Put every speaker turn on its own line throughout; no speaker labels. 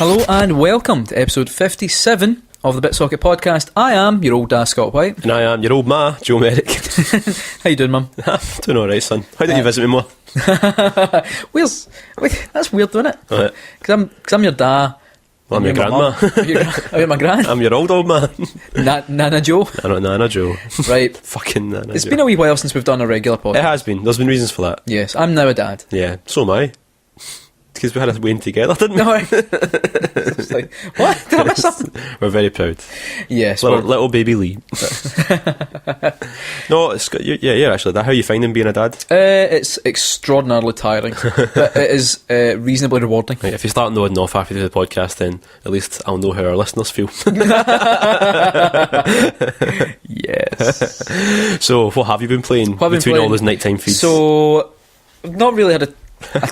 Hello and welcome to episode 57 of the BitSocket podcast. I am your old dad, Scott White.
And I am your old ma, Joe Merrick.
How you doing, Mum?
Doing alright, son. How did you visit me more?
Wait, that's weird, isn't it?
Right.
Because I'm your dad.
Well, I'm your grandma.
You're my gran.
I'm your old man.
Nana Joe.
Nana Joe.
Right.
Fucking Nana Joe.
It's been a wee while since we've done a regular podcast.
It has been. There's been reasons for that.
Yes, I'm now a dad.
Yeah, so am I. Because we had a wedding together, didn't we?
No, it's like, what? Did I miss something?
We're very proud.
Yes.
Little baby Lee. No, it's good. You're actually dad. How are you finding being a dad?
It's extraordinarily tiring, but it is reasonably rewarding.
Right, if you start nodding off halfway through the podcast, then at least I'll know how our listeners feel.
Yes.
So, what have you been playing between all those nighttime feeds?
So, I've not really had a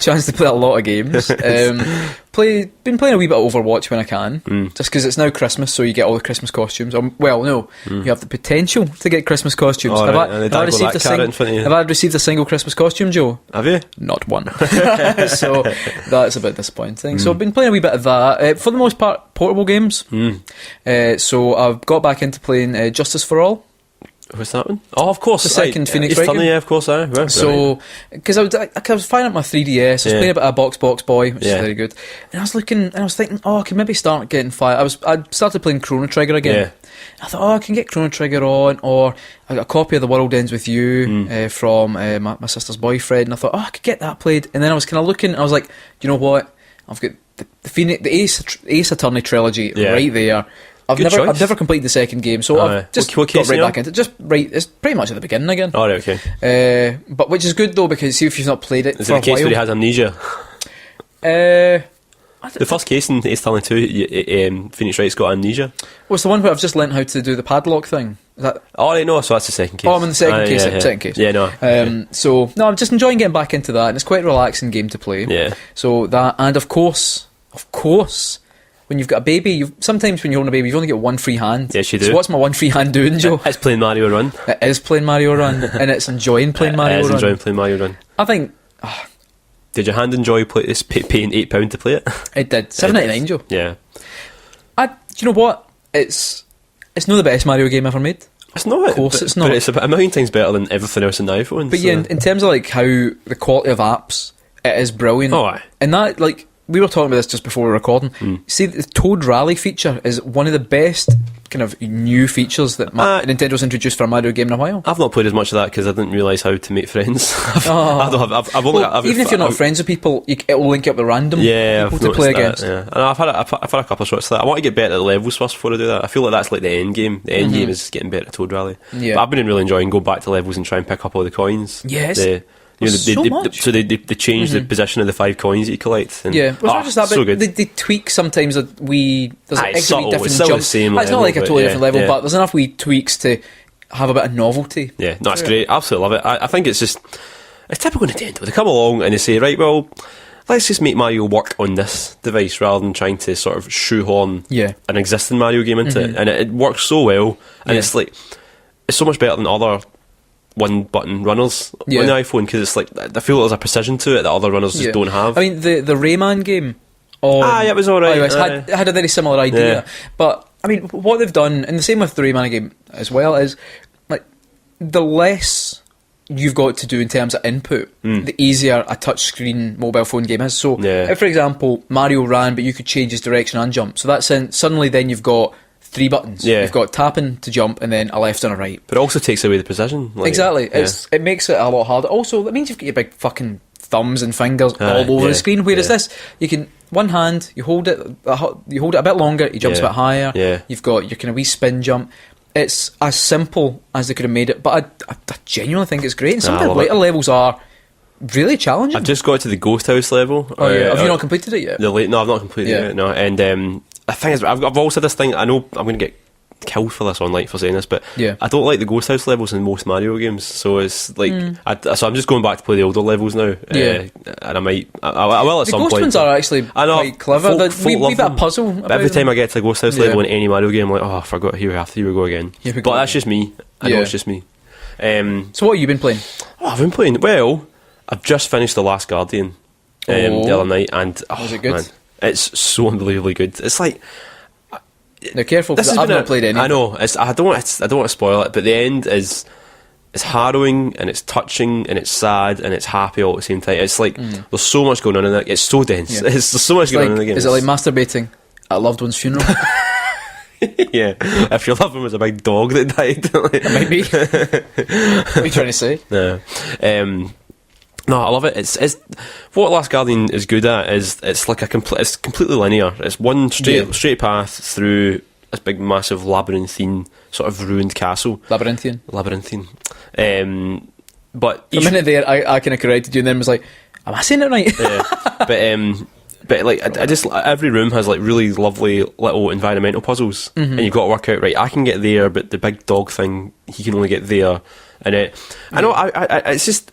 chance to play a lot of games. Been playing a wee bit of Overwatch when I can, just because it's now Christmas, so you get all the Christmas costumes. You have the potential to get Christmas costumes.
Oh,
have
right.
I received a single Christmas costume, Joe?
Have you?
Not one. So that's a bit disappointing. So I've been playing a wee bit of that. For the most part, portable games. So I've got back into playing Justice for All.
What's that one? Oh, of course.
The second Phoenix Wright game.
Yeah, of course. Right.
So, because I was firing up my 3DS, I was playing a bit of Box Boy, which is very good. And I was looking, and I was thinking, I can maybe start getting fire. I started playing Chrono Trigger again.
Yeah.
I thought, I can get Chrono Trigger on, or I got a copy of The World Ends With You from my sister's boyfriend, and I thought, I could get that played. And then I was kind of looking, and I was like, you know what? I've got the Ace Attorney trilogy right there. I've never completed the second game, so I've just got right back into it. It's pretty much at the beginning again.
Oh, right, okay.
But which is good though, because see if you've not played it
is
for
it the case
a while,
where he has amnesia? The first case in Ace Attorney 2, Phoenix Wright's got amnesia.
Well, it's the one where I've just learnt how to do the padlock thing. Is that?
Oh, right, no, so that's the second case.
Oh, I'm in the second case. Second case.
Yeah, no.
So no, I'm just enjoying getting back into that, and it's quite a relaxing game to play.
Yeah.
So that, and of course. When you've got a baby, sometimes when you're holding a baby, you've only got one free hand.
Yes, you do.
So what's my one free hand doing, Joe?
It's playing Mario Run.
It is playing Mario Run, and it's enjoying playing Mario Run.
Enjoying playing Mario Run.
I think.
Did your hand enjoy paying £8 to play it?
It did. $7.99, Joe.
Yeah.
Do you know what? It's not the best Mario game ever made.
It's not.
Of course, it's not.
But it's a million times better than everything else on the iPhone.
But yeah, in terms of like how the quality of apps, it is brilliant.
Oh, aye.
And that, like, we were talking about this just before we were recording. See, the Toad Rally feature is one of the best kind of new features that Nintendo's introduced for a Mario game in a while.
I've not played as much of that because I didn't realise how to make friends. Even
if you're not friends with people, it will link you up with random people to play against.
Yeah. And I've had a couple of shots of that. I want to get better at the levels first before I do that. I feel like that's like the end game. The end game is getting better at Toad Rally.
Yeah.
But I've been really enjoying going back to levels and try and pick up all the coins.
Yes.
So they change the position of the 5 coins that you collect. And,
well, it's not just that, but
so good.
they tweak sometimes that there's
it's
subtle,
different
it's
still
jumps.
the same
It's not like a totally different level,
yeah.
but there's enough wee tweaks to have a bit of novelty.
Yeah, no, it's great. Absolutely love it. I think it's typical Nintendo. They come along and they say, right, well, let's just make Mario work on this device rather than trying to sort of shoehorn an existing Mario game into it. And it works so well, and it's so much better than other one button runners on the iPhone, because it's like, I feel there's a precision to it that other runners just don't have.
I mean, the Rayman game
it was alright.
It had a very similar idea, but I mean, what they've done, and the same with the Rayman game as well, is like the less you've got to do in terms of input, the easier a touchscreen mobile phone game is. So if, for example, Mario ran but you could change his direction and jump, so that's suddenly then you've got 3 buttons. You've got tapping to jump and then a left and a right.
But it also takes away the precision.
Exactly. It makes it a lot harder. Also, that means you've got your big fucking thumbs and fingers all over the screen. Whereas this, you can, one hand, you hold it a bit longer, he jumps a bit higher. You've got your kind of wee spin jump. It's as simple as they could have made it, but I genuinely think it's great. And some of the later levels are really challenging.
I've just got to the Ghost House level.
Have you not completed it yet?
No, I've not completed it yet. No, and the thing is, I've also this thing. I know I'm going to get killed for this online for saying this, but I don't like the Ghost House levels in most Mario games. So it's like, so I'm just going back to play the older levels now. And I will at some point.
The Ghost ones are actually quite clever. We bit of puzzle.
But every time I get to the Ghost House level in any Mario game, I'm like, I forgot. Here we go again. But that's just me. I know it's just me.
So what have you been playing?
I've been playing. Well, I've just finished The Last Guardian the other night, and
was it good?
Man, It's so unbelievably good. It's like,
now careful, because I've not played any.
I know. I don't want to spoil it, but the end is it's harrowing and it's touching and it's sad and it's happy all at the same time. It's like there's so much going on in it. It's so dense.
Yeah.
There's so much going on in the game.
Is it like masturbating at a loved one's funeral?
Yeah, if your loved one was a big dog that died.
It might be. What are you trying to say?
No. No, I love it. It's what Last Guardian is good at is it's like it's completely linear. It's one straight path through this big, massive labyrinthine sort of ruined castle.
Labyrinthian.
But
For a minute there, I kind of corrected you, and then was like, "Am I saying it right?"
Yeah. But like I just every room has like really lovely little environmental puzzles, and you've got to work out, right, I can get there, but the big dog thing, he can only get there. And I know it's just.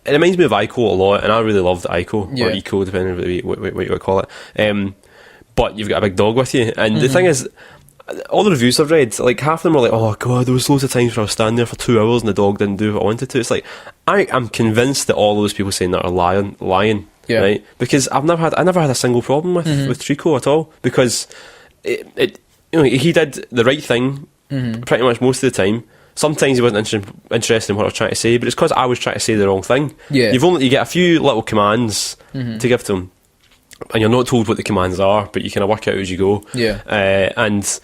It reminds me of Ico a lot, and I really loved Ico, or Eco, depending on what you want to call it. But you've got a big dog with you, and the thing is, all the reviews I've read, like half of them were like, "Oh god, there was loads of times where I was standing there for 2 hours and the dog didn't do what I wanted to." It's like I'm convinced that all those people saying that are lying, right? Because I never had a single problem with Trico at all, because he did the right thing pretty much most of the time. Sometimes he wasn't interested in what I was trying to say, but it's because I was trying to say the wrong thing. Yeah. You get a few little commands to give to him, and you're not told what the commands are, but you kind of work out as you go.
Yeah.
And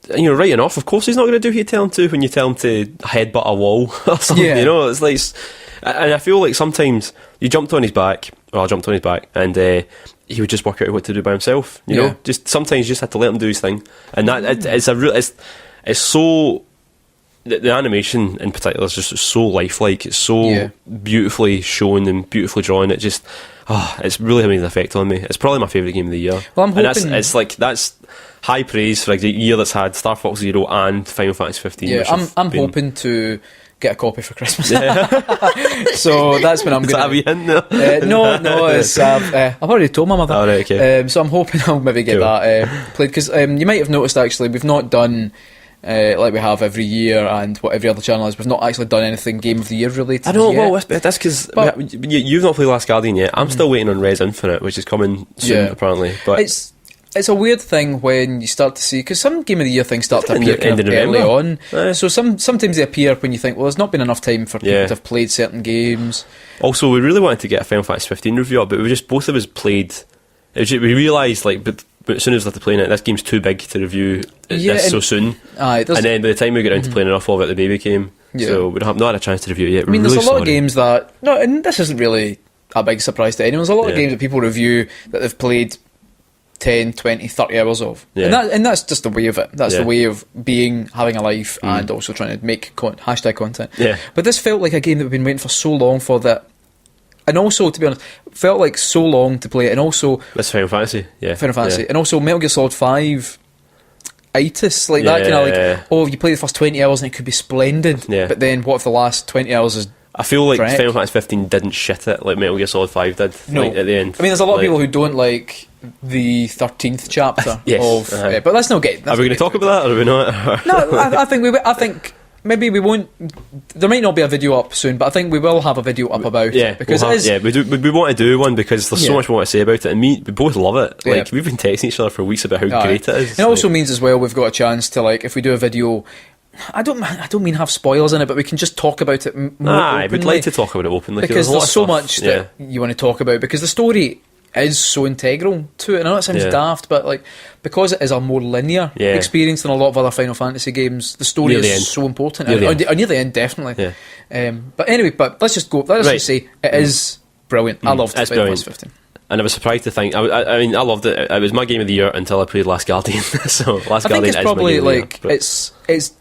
right enough, of course he's not going to do what you tell him to when you tell him to headbutt a wall or something. Yeah. It's like, and I feel like sometimes you jumped on his back, or I jumped on his back, and he would just work out what to do by himself. You know, just sometimes you just have to let him do his thing, and that it's so. The animation in particular is just so lifelike. It's so beautifully shown and beautifully drawn. It just, it's really having an effect on me. It's probably my favourite game of the year.
Well, I'm hoping
that's high praise for a year that's had Star Fox Zero and Final Fantasy 15.
Yeah, I'm hoping to get a copy for Christmas. Yeah. So that's when I'm going to.
Have you in there?
No. It's I've already told my mother.
Oh, right, okay.
So I'm hoping I'll maybe get that played, because you might have noticed actually we've not done. Like we have every year and what every other channel is, we've not actually done anything Game of the Year related.
I know,
yet.
well, that's because you've not played Last Guardian yet. I'm still waiting on Res Infinite, which is coming soon, apparently. But
it's a weird thing when you start to see, because some Game of the Year things start to appear kind of early on. So sometimes they appear when you think, well, there's not been enough time for people to have played certain games.
Also, we really wanted to get a Final Fantasy 15 review up, but both of us played. We realised, but as soon as we started playing it, this game's too big to review this so soon. And then by the time we got around to playing enough of it, the baby came. So we not had a chance to review it yet.
There's a lot of games that... No, and this isn't really a big surprise to anyone. There's a lot of games that people review that they've played 10, 20, 30 hours of. Yeah. And that's just the way of it. That's the way of having a life and also trying to make hashtag content. Yeah. But this felt like a game that we've been waiting for so long for that. And also, to be honest, felt like so long to play it. And also...
That's Final Fantasy,
Final Fantasy. And also Metal Gear Solid 5... itis, like that kind of like, you play the first 20 hours and it could be splendid, but then what if the last 20 hours is...
I feel like Final Fantasy 15 didn't shit it like Metal Gear Solid 5 did at the end.
I mean, there's a lot of people who don't like the 13th chapter of... but let's not get...
Are we going to talk about that, or are we not?
No, I think maybe we won't. There might not be a video up soon, but I think we will have a video up about it, because
we want to do one because there's so much more to say about it, and we both love it. Like we've been texting each other for weeks about how great it is.
It also means as well we've got a chance to, like, if we do a video, I don't mean have spoilers in it, but we can just talk about it more openly.
We'd like to talk about it openly
because there's so much that you want to talk about, because the story is so integral to it. I know it sounds daft, but like, because it is a more linear experience than a lot of other Final Fantasy games, the story is so important. Near the end, definitely. But anyway, let's just go. Let's just say it is brilliant. I loved Final Fantasy 15.
And I was surprised to think. I mean, I loved it. It was my game of the year until I played Last Guardian. So Last Guardian is probably my game of the year,
it's.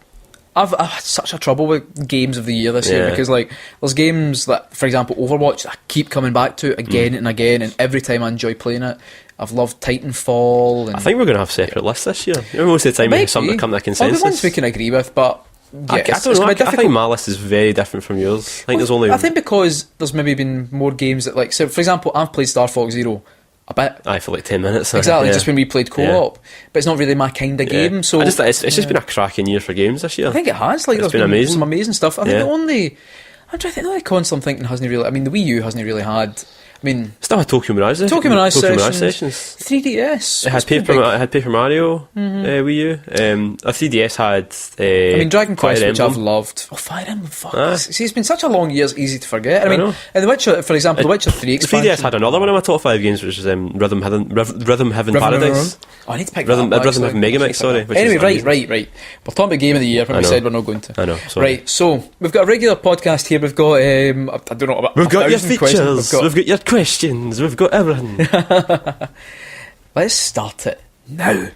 I've had such a trouble with games of the year this year, because like there's games that, for example, Overwatch, I keep coming back to again and again, and every time I enjoy playing it. I've loved Titanfall. And
I think we're going to have separate lists this year. Most of the time we have something come to a consensus.
The ones we can agree with, but
I don't know. I think my list is very different from yours. I think
because there's maybe been more games that, like, so for example, I've played Star Fox Zero a bit.
For like 10 minutes.
Exactly, just when we played co-op. But it's not really my kind of game. So
it's just been a cracking year for games this year.
I think it has. Like, there's been amazing. Some amazing stuff. I think the only console I'm thinking hasn't really... I mean, the Wii U hasn't really had... mean,
still had Tokyo Mirage Sessions.
3DS.
It had Paper Mario, Wii U. A 3DS had.
I mean, Dragon Quest,
Fire
which
Emblem.
I've loved. Oh, Fire Emblem, fuck. See, it's been such a long year, it's easy to forget. I mean,
know.
The Witcher, for example, The Witcher 3
The
expansion.
3DS had another one of my top 5 games, which is Rhythm Heaven Paradise.
Oh, I need to pick
Rhythm
that up.
Heaven Megamix, sorry. which
Anyway,
is
right. We're talking about Game of the Year when we
know.
said we're not going to.
I know, sorry.
Right, so we've got a regular podcast here. We've got, I don't know, about
We've got your
1,000
features,
questions.
we've got your questions, we've got everything.
Let's start it now.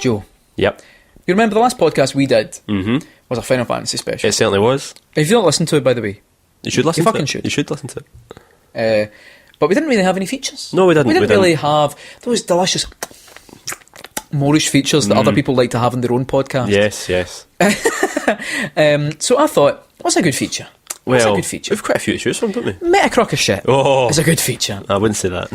Joe,
Yep.
you remember the last podcast we did was a Final Fantasy special.
It certainly was.
If you don't listen to it, by the way,
You should listen
You
to
fucking
it.
should.
You should listen to it.
but we didn't really have any features.
No, we didn't.
We
We
didn't
didn't.
really have those delicious Moorish features that other people like to have in their own podcast.
Yes.
So I thought, what's a good feature? What's a
Well,
good feature?
we've quite a few to choose from, don't we?
Metacrockofshit
Oh,
is a good feature.
I wouldn't say that.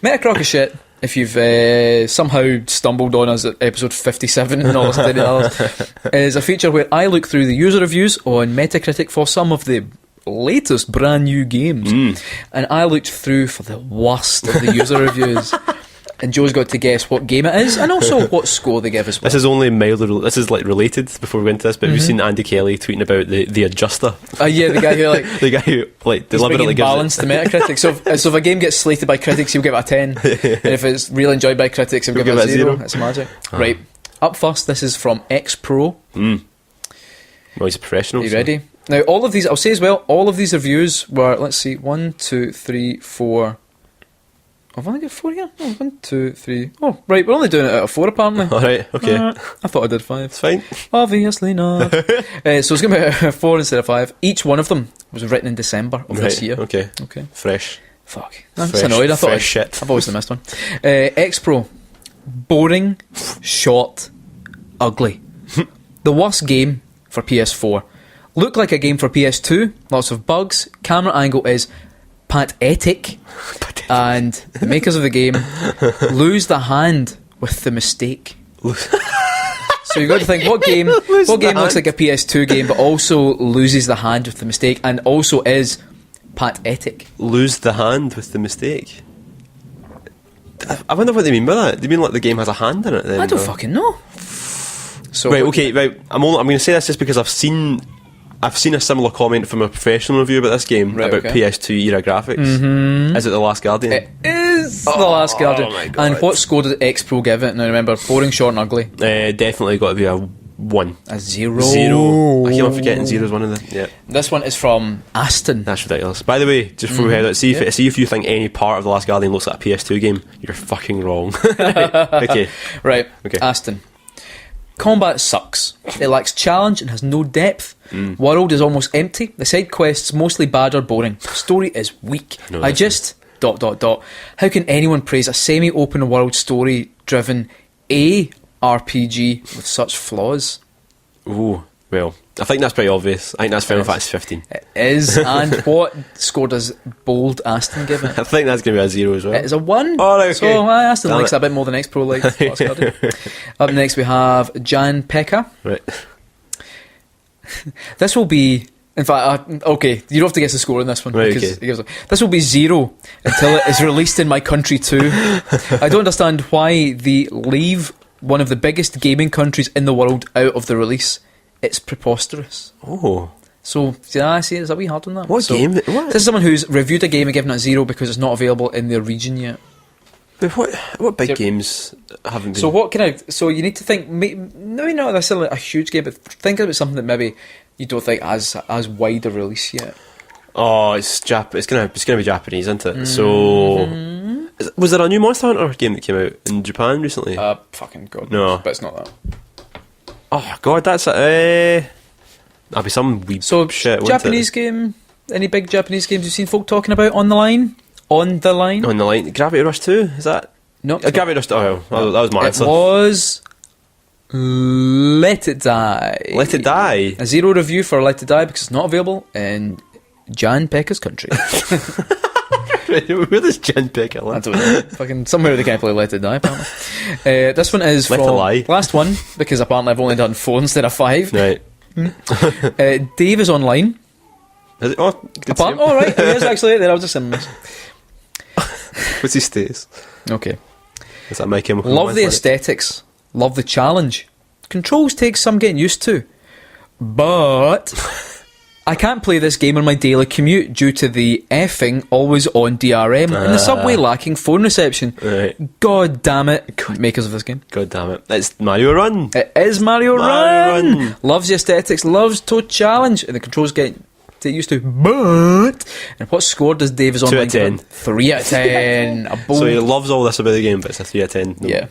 Metacrockofshit, if you've somehow stumbled on us at episode 57 and all this others, is a feature where I look through the user reviews on Metacritic for some of the latest brand new games, and I looked through for the worst of the user reviews, and Joe's got to guess what game it is and also what score they give as well.
This is only mildly. This is like related before we go into this, but we've seen Andy Kelly tweeting about the adjuster.
Yeah, the guy who like
The guy who like
he's
deliberately
bringing
gives
balance to Metacritic. So if a game gets slated by critics, he'll give it a 10, and if it's really enjoyed by critics, he'll give it a 0. It's magic. Right, up first, this is from X Pro.
Well, he's a professional.
Are you ready? Now, all of these, I'll say as well, all of these reviews were, let's see, 1, 2, 3, 4. I've only got 4 here? Oh, 1, 2, 3. Oh, right, we're only doing it out of 4 apparently.
Alright, okay.
I thought I did 5.
It's fine.
Obviously not. So it's going to be 4 instead of 5. Each one of them was written in December of this year.
Okay.
Okay.
Fresh.
Fuck. I'm just annoyed. I thought
fresh shit.
I've always missed one. X Pro. Boring, short, ugly. The worst game for PS4. Looked like a game for PS2. Lots of bugs. Camera angle is pathetic. And the makers of the game lose the hand with the mistake. So you've got to think, what game looks like a PS2 game but also loses the hand with the mistake and also is pathetic?
Lose the hand with the mistake. I wonder what they mean by that. Do you mean like the game has a hand in it then?
I don't
or?
fucking know. So
Right, okay, right. I'm going to say this just because I've seen a similar comment from a professional review about this game,
Right,
about
okay.
PS2 era graphics. Is it The Last Guardian?
It is The Last Guardian.
my God.
And what score did X Pro give it? Now remember, boring, short and ugly.
Definitely got to be a 1.
A 0.
I keep on forgetting 0 is one of the. Yeah,
This one is from Aston.
that's ridiculous. By the way, just before we head out, see if you think any part of The Last Guardian looks like a PS2 game, you're fucking wrong. Okay.
Right,
Okay.
Aston. Combat sucks. It lacks challenge and has no depth. World is almost empty. The side quests mostly bad or boring. Story is weak.
No,
I
that's
just... ... How can anyone praise a semi-open world story-driven RPG with such flaws?
Ooh, well, I think that's pretty obvious. I think that's Final Fantasy 15.
It is. And what score does bold Aston give it?
I think that's going to be a 0 as well.
It is a 1.
Oh, right, okay.
So Aston
Damn
likes
it.
that a bit more than X Pro likes. Last Guardian. Up next we have Jan Pekka.
Right.
This will be... In fact, okay, you don't have to guess the score on this one.
Right,
because
okay.
he goes, this will be 0 until it is released in my country too. I don't understand why they leave one of the biggest gaming countries in the world out of the release. It's preposterous.
Oh.
So, yeah, I see, it's a wee hard on that.
What
So,
game? What?
This is someone who's reviewed a game and given it 0 because it's not available in their region yet.
But what big
Yep.
games haven't been...
So what kind of... So you need to think... Maybe not necessarily a huge game, but think about something that maybe you don't think as wide a release yet.
Oh, it's gonna be Japanese, isn't it? So... Was there a new Monster Hunter game that came out in Japan recently?
Fucking God.
No.
But it's not that.
Oh, God, that's... That'll be some weeb
So,
shit, wouldn't
Japanese game... Any big Japanese games you've seen folk talking about on the line? On the line?
it? On the line. Gravity Rush 2, is that...
No.
Gravity Rush... Oh, well, that was my
It
answer.
was... Let It Die.
Let It Die?
A 0 review for Let It Die because it's not available in Jan Pekka's country.
Where does Jen Pickett
I
live?
don't know. Fucking somewhere they can't play Let It Die, apparently. This one is
Let
from...
It Lie.
Last one, because apparently I've only done 4 instead of 5.
Right.
Dave is online.
Is it? Oh, good save.
All right, it is actually it there. I was just saying this.
What's his status?
Okay.
Is that My Chemical
Love
Romance
the
like?
aesthetics. Love the challenge. Controls take some getting used to. But I can't play this game on my daily commute due to the effing always on DRM and the subway lacking phone reception.
Right.
God damn it. Makers of this game.
God damn it. It's Mario Run.
It is Mario Run. Loves the aesthetics, loves to challenge, and the controls get used to. But, and what score does Dave's online?
2 out of 10.
3 out of 10. A bold.
So he loves all this about the game, but it's a 3 out of 10.
Yeah.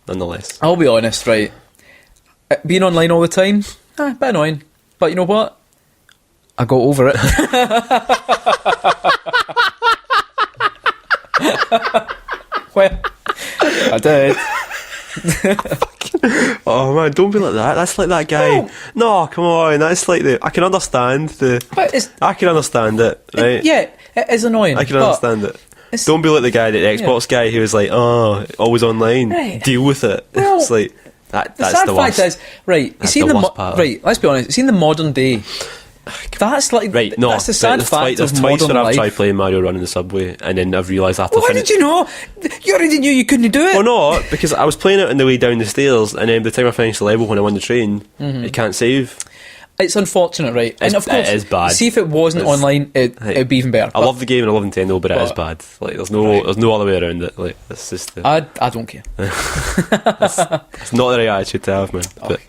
Nonetheless.
I'll be honest, right? Being online all the time, a bit annoying. But you know what? I got over it. Well, I did.
Oh man, don't be like that. That's like that guy.
Oh.
No, come on. That's like I can understand I can understand it, right?
Yeah, it is annoying.
I can understand it. Don't be like the guy, the Xbox guy who was like, oh, always online.
Right.
Deal with it.
Well,
it's like that's
the sad
the
fact
worst.
is, right? You
That's
see
the
the
worst part.
right. Let's be honest. You see in the modern day. That's like
Right, no,
that's the sad fact
there's
of
twice
modern
where I've
life.
tried playing Mario Run in the subway, and then I've realised after
Well, why did you know? You already knew you couldn't do it.
Well, no, because I was playing it on the way down the stairs, and then by the time I finished the level when I'm on the train, it can't save.
It's unfortunate, right? And of course,
it is bad.
See if it wasn't online, it'd be even better.
I love the game and I love Nintendo, but it is bad. Like, there's no other way around it. Like, it's just.
I don't care.
It's not the right attitude to have, man. But,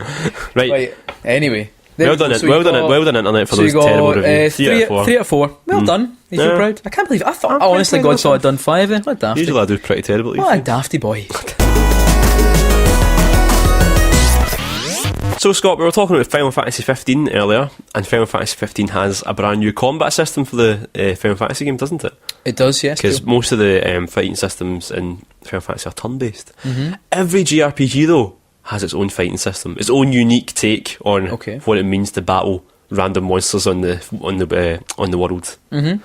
right.
Anyway.
Well done, internet for
so
those
you got,
terrible reviews.
3 out of 4. Well done. You feel proud? I can't believe it. I honestly God thought I'd done 5 then. What a dafty.
Usually I do pretty terribly.
What a dafty boy.
So Scott, we were talking about Final Fantasy 15 earlier, and Final Fantasy 15 has a brand new combat system for the Final Fantasy game, doesn't it?
It does, yes.
Because most of the fighting systems in Final Fantasy are turn-based. Every JRPG, though, has its own fighting system, its own unique take on what it means to battle random monsters on the world. And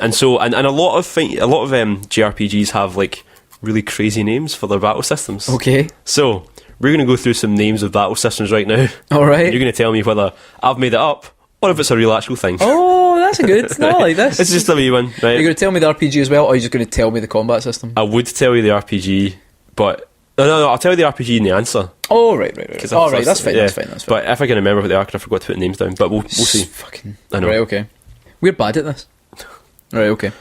a lot of JRPGs have like really crazy names for their battle systems.
Okay.
So we're going to go through some names of battle systems right now.
All right.
You're going to tell me whether I've made it up or if it's a real actual thing.
Oh, that's a good. No, I like this.
It's just a wee one, right?
You're going to tell me the RPG as well, or are you just going to tell me the combat system?
I would tell you the RPG, but no, I'll tell you the RPG and the answer.
Oh, right. Oh, right, that's fine,
yeah.
that's fine.
But if I can remember what they are, 'cause I forgot to put the names down. But we'll see.
Fucking.
I know.
Right, okay. We're bad at this. Right, okay.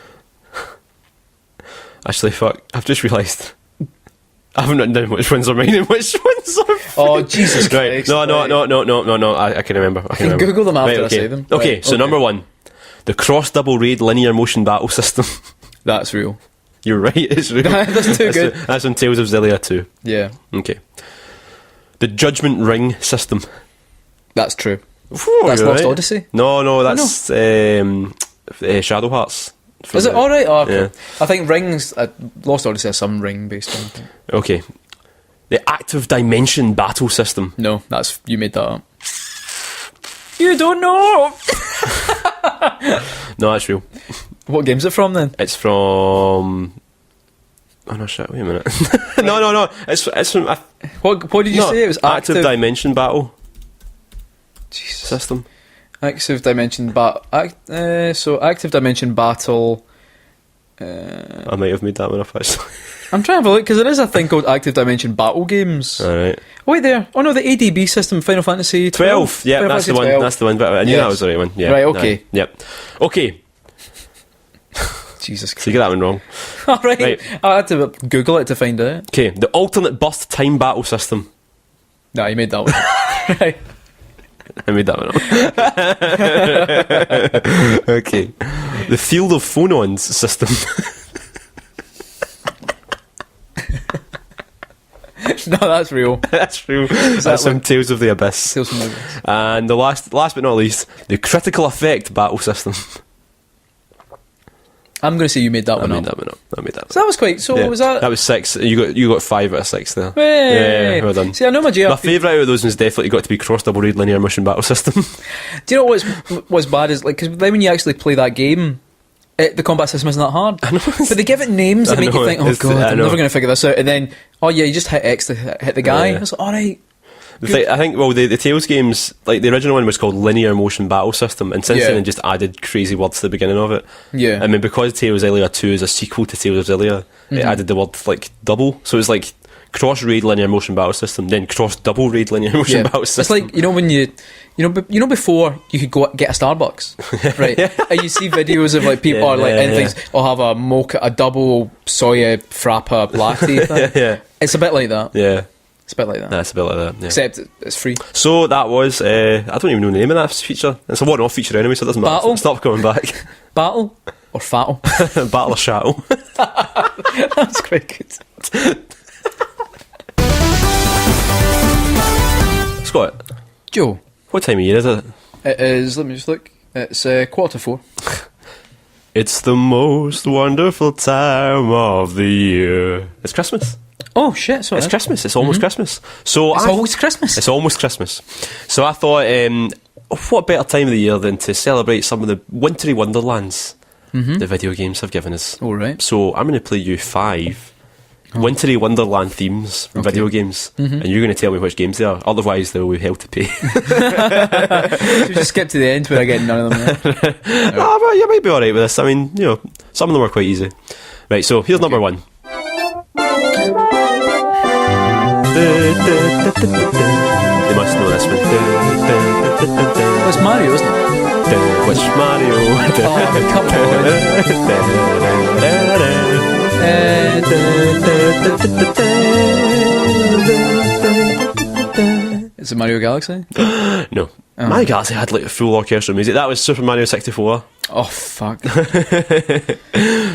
Actually, fuck. I've just realised I haven't written down which ones are mine and which ones are.
Oh, Jesus
right.
Christ.
No. I can remember. I can
Google them after
right,
I say them.
Okay,
Right,
so number 1, the cross double raid linear motion battle system.
That's real.
You're right, it's real.
That's too good.
That's from Tales of Xillia 2.
Yeah.
Okay. The Judgment Ring system.
That's true.
Whew,
That's
you're
Lost
right.
Odyssey?
No, that's Shadow Hearts.
Is it? Alright, okay.
Yeah.
I think Rings, Lost Odyssey has some ring based on it.
Okay. The Active Dimension battle system.
No, you made that up. You don't know!
No, that's real.
What game's it from then?
It's from... Oh no, shit, wait a minute. No. It's from...
What did you say? It was
Active Dimension battle
Jesus.
system.
Active Dimension so Active Dimension Battle.
I might have made that one up, actually.
I'm trying to have a look because there is a thing called Active Dimension Battle Games.
Alright.
Wait there. Oh no, the ADB system, Final Fantasy
12. Yeah,
Final
that's
Fantasy
the one.
12.
That's the one. But I knew that was the right one. Yeah.
Right, okay.
Yep. Okay.
Jesus Christ.
So you get that one wrong.
Alright.
Right.
I had to Google it to find out.
Okay. The alternate burst time battle system.
Nah, you made that one. Right.
I made that one up. Okay. The Field of Phonons system.
No, that's real.
That's real. That's from Tales of the Abyss.
Tales from the Abyss.
And the last but not least, the Critical Effect battle system.
I'm going to say you made that one up.
I made that one
So that was quite. So
yeah.
was that?
That was 6. You got 5 out of 6 there.
Hey.
Yeah, well done.
See, I know my JRPG.
My favourite out of those ones definitely got to be cross double raid linear motion battle system.
Do you know what's bad is like because then when you actually play that game, the combat system isn't that hard. I know, but they give it names that make you think, oh god, I'm never going to figure this out. And then, oh yeah, you just hit X to hit the guy.
Yeah.
It's like, all right.
I think, well, the Tales games, like the original one was called Linear Motion Battle System, and since then they just added crazy words to the beginning of it.
Yeah.
I mean, because Tales Xillia 2 is a sequel to Tales of Xillia, it added the word, like, double. So it's like cross-raid linear motion battle system, then cross-double raid linear motion battle system.
It's like, you know, when before you could go get a Starbucks, right? And you see videos of like people are like, anything, I'll have a mocha, a double soya frappa latte thing. It's a bit like that.
Yeah.
It's a bit like that.
That's a bit like that, yeah.
Except it's free.
So that was, I don't even know the name of that feature. It's a one-off feature anyway, so it doesn't matter.
Battle?
It's not coming back.
Battle or Fattle?
Battle or Shattle.
That's quite good.
Scott,
Joe,
what time of year is it?
It is, let me just look, it's 4:15.
It's the most wonderful time of the year. It's Christmas.
Oh shit, so
it's Christmas. It's almost Christmas. So
it's almost Christmas.
It's almost Christmas. So I thought, what better time of the year than to celebrate some of the wintry wonderlands the video games have given us.
All right.
So I'm going to play you 5 wintry wonderland themes from video games, and you're going to tell me which games they are. Otherwise, they will be hell to pay.
Should just skip to the end where I get none of them.
No, but you might be alright with this. I mean, you know, some of them are quite easy. Right, so here's number 1. They must know this one.
It's Mario, isn't it?
Which Mario? Is it Mario Galaxy? No. Mario Galaxy had like full orchestral music. That was Super Mario 64.
Oh fuck! Of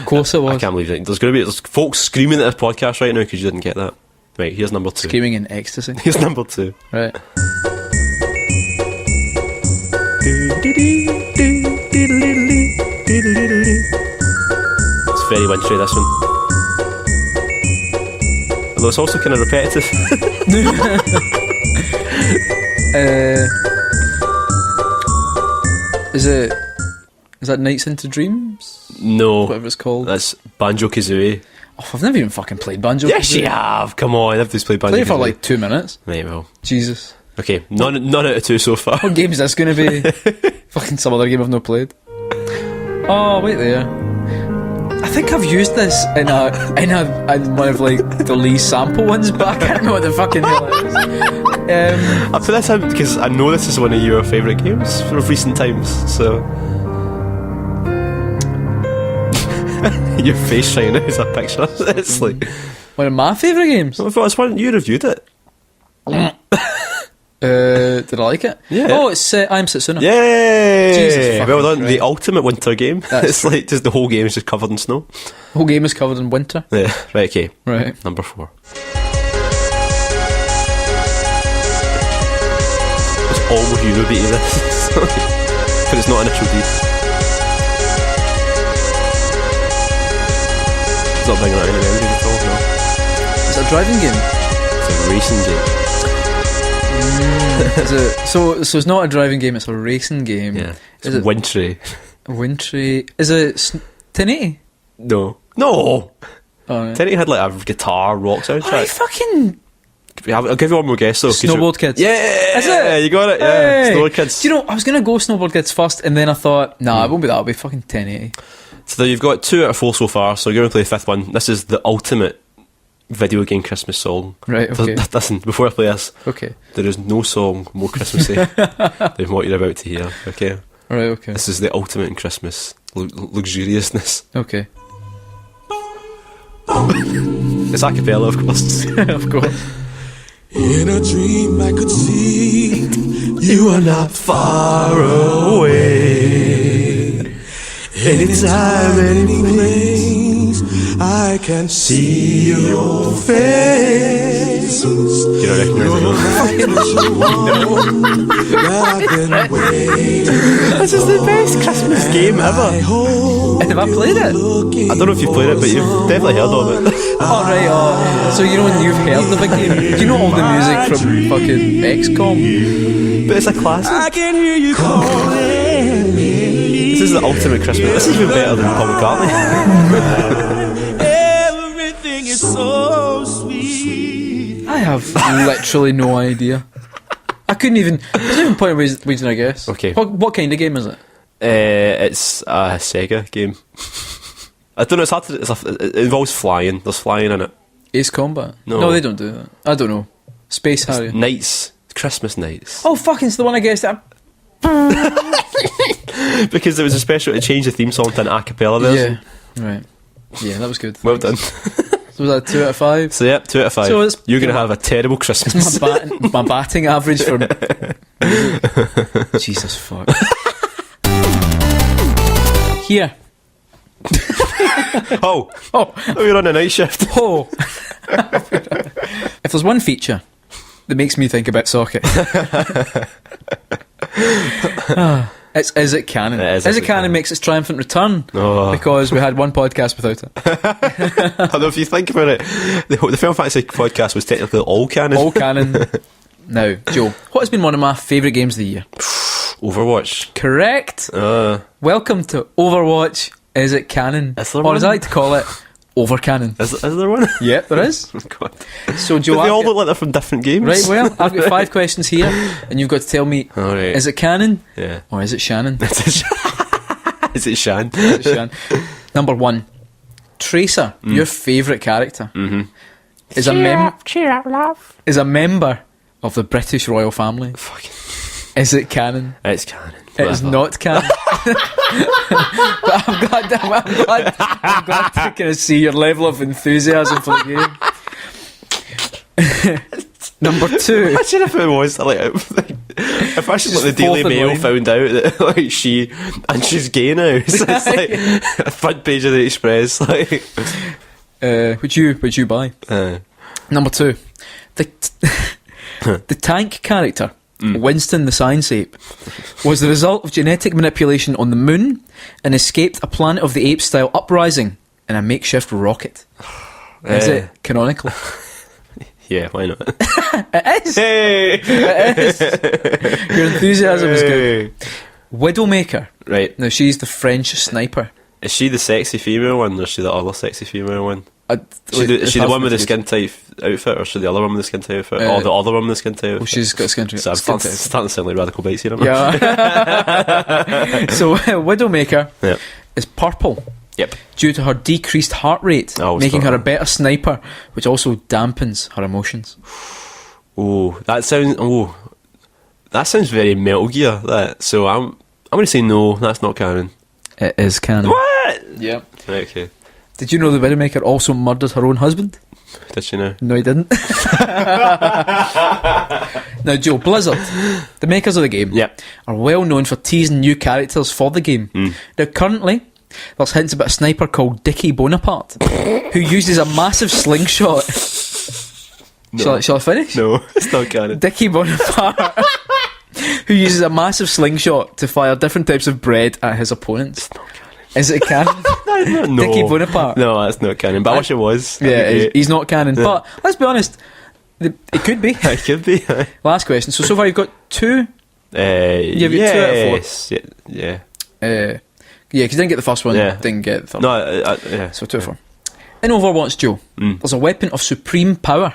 course it was.
I can't believe it. There's folks screaming at this podcast right now because you didn't get that. Right, here's number 2.
Screaming in ecstasy.
Here's number 2.
Right.
It's very wintry, this one. Although it's also kind of repetitive.
Is that Nights into Dreams?
No.
Whatever it's called.
That's Banjo-Kazooie.
Oh, I've never even fucking played Banjo-Kazooie.
Yes, you have. Come on, I've just played Banjo-Kazooie.
Played for like 2 minutes.
Right, well.
Jesus.
Okay, none out of 2 so far.
What game is this going to be? Fucking some other game I've not played. Oh, wait there. I think I've used this in one of like the Lee sample ones, but I can't remember what the fucking hell it is.
I put this out because I know this is one of your favourite games of recent times, so... Your face right now is a picture. It's like...
One of my favourite games.
I thought it's one you reviewed it.
Did I like it?
Yeah.
Oh, it's I Am Setsuna.
Yay!
Jesus
well done.
Christ.
The ultimate winter game. It's like just the whole game is just covered in snow.
The whole game is covered in winter.
Yeah. Right. Okay.
Right.
Number 4. It's almost Eurobeat of this, but it's not initial D. It's not bringing out any memories at all. No.
Is it a driving game?
It's a racing game.
Is it, so it's not a driving game, it's a racing game.
Yeah.
Is it
wintry?
Wintry. Is it 1080?
No.
Oh, yeah.
1080 had like a guitar rock soundtrack.
I fucking...
I'll give you one more guess though.
Snowboard Kids.
Yeah!
Is it?
You got it, yeah.
Hey.
Snowboard Kids.
Do you know, I was going to go Snowboard Kids first, and then I thought, nah, it won't be that, it'll be fucking 1080.
So you've got 2 out of 4 so far, so you're going to play the 5th one. This is the ultimate video game Christmas song.
Right, okay.
Listen, before I play this,
Okay.
there is no song more Christmassy than what you're about to hear, okay?
Right, okay.
This is the ultimate in Christmas luxuriousness.
Okay.
It's a cappella, of course.
Of course.
In a dream I could see you are not far away. Anytime, any place, I can see your face.
You don't recognise it? This is the best Christmas game ever.
Have I played it?
I don't know if you've played it, but you've definitely heard of it.
Oh, right, oh. So you know when you've heard of a game, do you know all the music from fucking XCOM?
But it's a classic.
I can hear you calling.
This is the ultimate Christmas. This is even better than Paul McCartney.
Everything is so sweet.
I have literally no idea. couldn't even. There's no even point of reason, I guess.
Okay.
What kind of game is it?
It's a Sega game. I don't know. It's hard to. It involves flying. There's flying in it.
Ace Combat?
No.
They don't do that. I don't know. Space Harrier.
Nights. Christmas Nights.
Oh, fucking, it's the one I guessed.
Because there was a special to change the theme song to an a cappella version.
Yeah, right. Yeah, that was good.
Well done.
So was that 2 out of 5?
So yeah, 2 out of 5.
So
you're going to have a terrible Christmas.
My batting average for Jesus fuck. Here.
Oh, we're on a night shift.
Oh. If there's one feature that makes me think about socket, it's Is It Canon? Is It Canon makes its triumphant return because we had one podcast without it.
Although if you think about it, the Film Fantasy podcast was technically all canon.
All canon. Now, Joe, what has been one of my favourite games of the year?
Overwatch.
Correct. Welcome to Overwatch. Is It Canon? Or as I like to call it, Over Canon.
Is there one?
Yep, there is.
Oh, God.
So, Joe,
they all look like they're from different games.
Right, well, I've got 5 questions here, and you've got to tell me, is it Canon?
Yeah.
Or is it Shannon?
Is it Shan?
Is it Shan? Number 1. Tracer, your favourite character, is
cheer up, love.
Is a member of the British royal family.
Fucking.
Is it canon?
It's canon.
It is not canon. But I'm glad to kind of see your level of enthusiasm for the game. Number 2.
Imagine if it was like if actually like, the Daily Mail found out that she's gay now. So it's like a front page of the Express. Like,
would you buy? Number 2. The tank character, Winston the Science Ape, was the result of genetic manipulation on the moon and escaped a Planet of the Apes style uprising in a makeshift rocket. Is it canonical?
Yeah, why not?
It is.
Hey!
It is. Your enthusiasm is good. Widowmaker.
Right.
Now, she's the French sniper.
Is she the sexy female one, or is she the other sexy female one? Is she the one with the skin tight outfit, or is she the other one with the skin tight outfit? Or the other one with the skin tight outfit?
Well, she's got a skin tight outfit.
So I'm starting to sound like Radical Bites here,
Yeah. So, Widowmaker is purple.
Yep.
Due to her decreased heart rate, making her a better sniper, which also dampens her emotions.
That sounds very Metal Gear. That. So I'm going to say no. That's not canon.
It is canon.
What?
Yeah.
Right, okay.
Did you know the Widowmaker also murdered her own husband?
Did she now?
No, he didn't. Now, Joe, Blizzard, the makers of the game, are well known for teasing new characters for the game. Now, currently, there's hints about a sniper called Dickie Bonaparte, who uses a massive slingshot.
No.
Shall I finish?
No, it's not canon.
Dickie Bonaparte, who uses a massive slingshot to fire different types of bread at his opponents. Is it canon?
No.
Dickie Bonaparte.
No, that's not canon. But I wish it was.
Yeah, he's not canon. Yeah. But let's be honest, it could be.
It could be.
Last question. So far you've got 2. You've got 2 out of 4.
Yeah.
Yeah, because you didn't get the first one. Didn't get the third.
No,
So 2 out of 4. In Overwatch, Joe, there's a weapon of supreme power,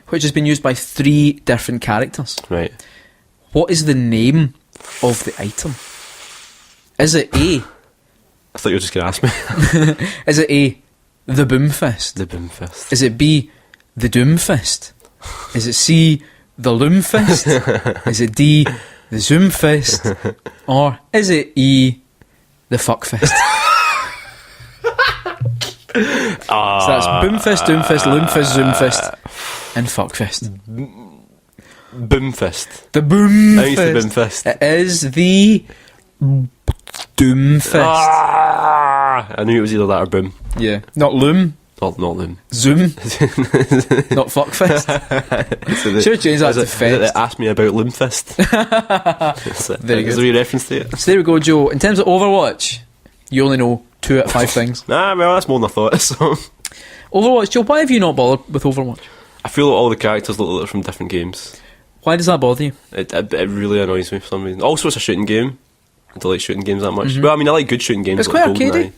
which has been used by 3 different characters.
Right.
What is the name of the item? Is it A?
I thought you were just going to ask me.
Is it A, the Boom Fist?
The Boom Fist.
Is it B, the Doom Fist? Is it C, the Loom Fist? Is it D, the Zoom Fist? Or is it E, the Fuck Fist? So that's Boom Fist, Doom Fist, Loom Fist, Zoom Fist, and Fuck Fist.
Boom Fist.
The Boom
I think
Fist.
it's the Boom Fist.
It is the Doom Fist.
I knew it was either that or Boom.
Yeah. Not Loom.
Not Loom.
Zoom. Not Fuck Fist. Should have changed that to Fist.
They asked me about Loom Fist.
Very good.
There's a wee reference to it.
So there we go, Joe. In terms of Overwatch, you only know 2 out of 5 things.
Well, that's more than I thought. So.
Overwatch, Joe, why have you not bothered with Overwatch?
I feel like all the characters look like they're from different games.
Why does that bother you?
It really annoys me for some reason. Also, it's a shooting game. I don't like shooting games that much. Well, I mean, I like good shooting games.
It's
like
quite arcadey.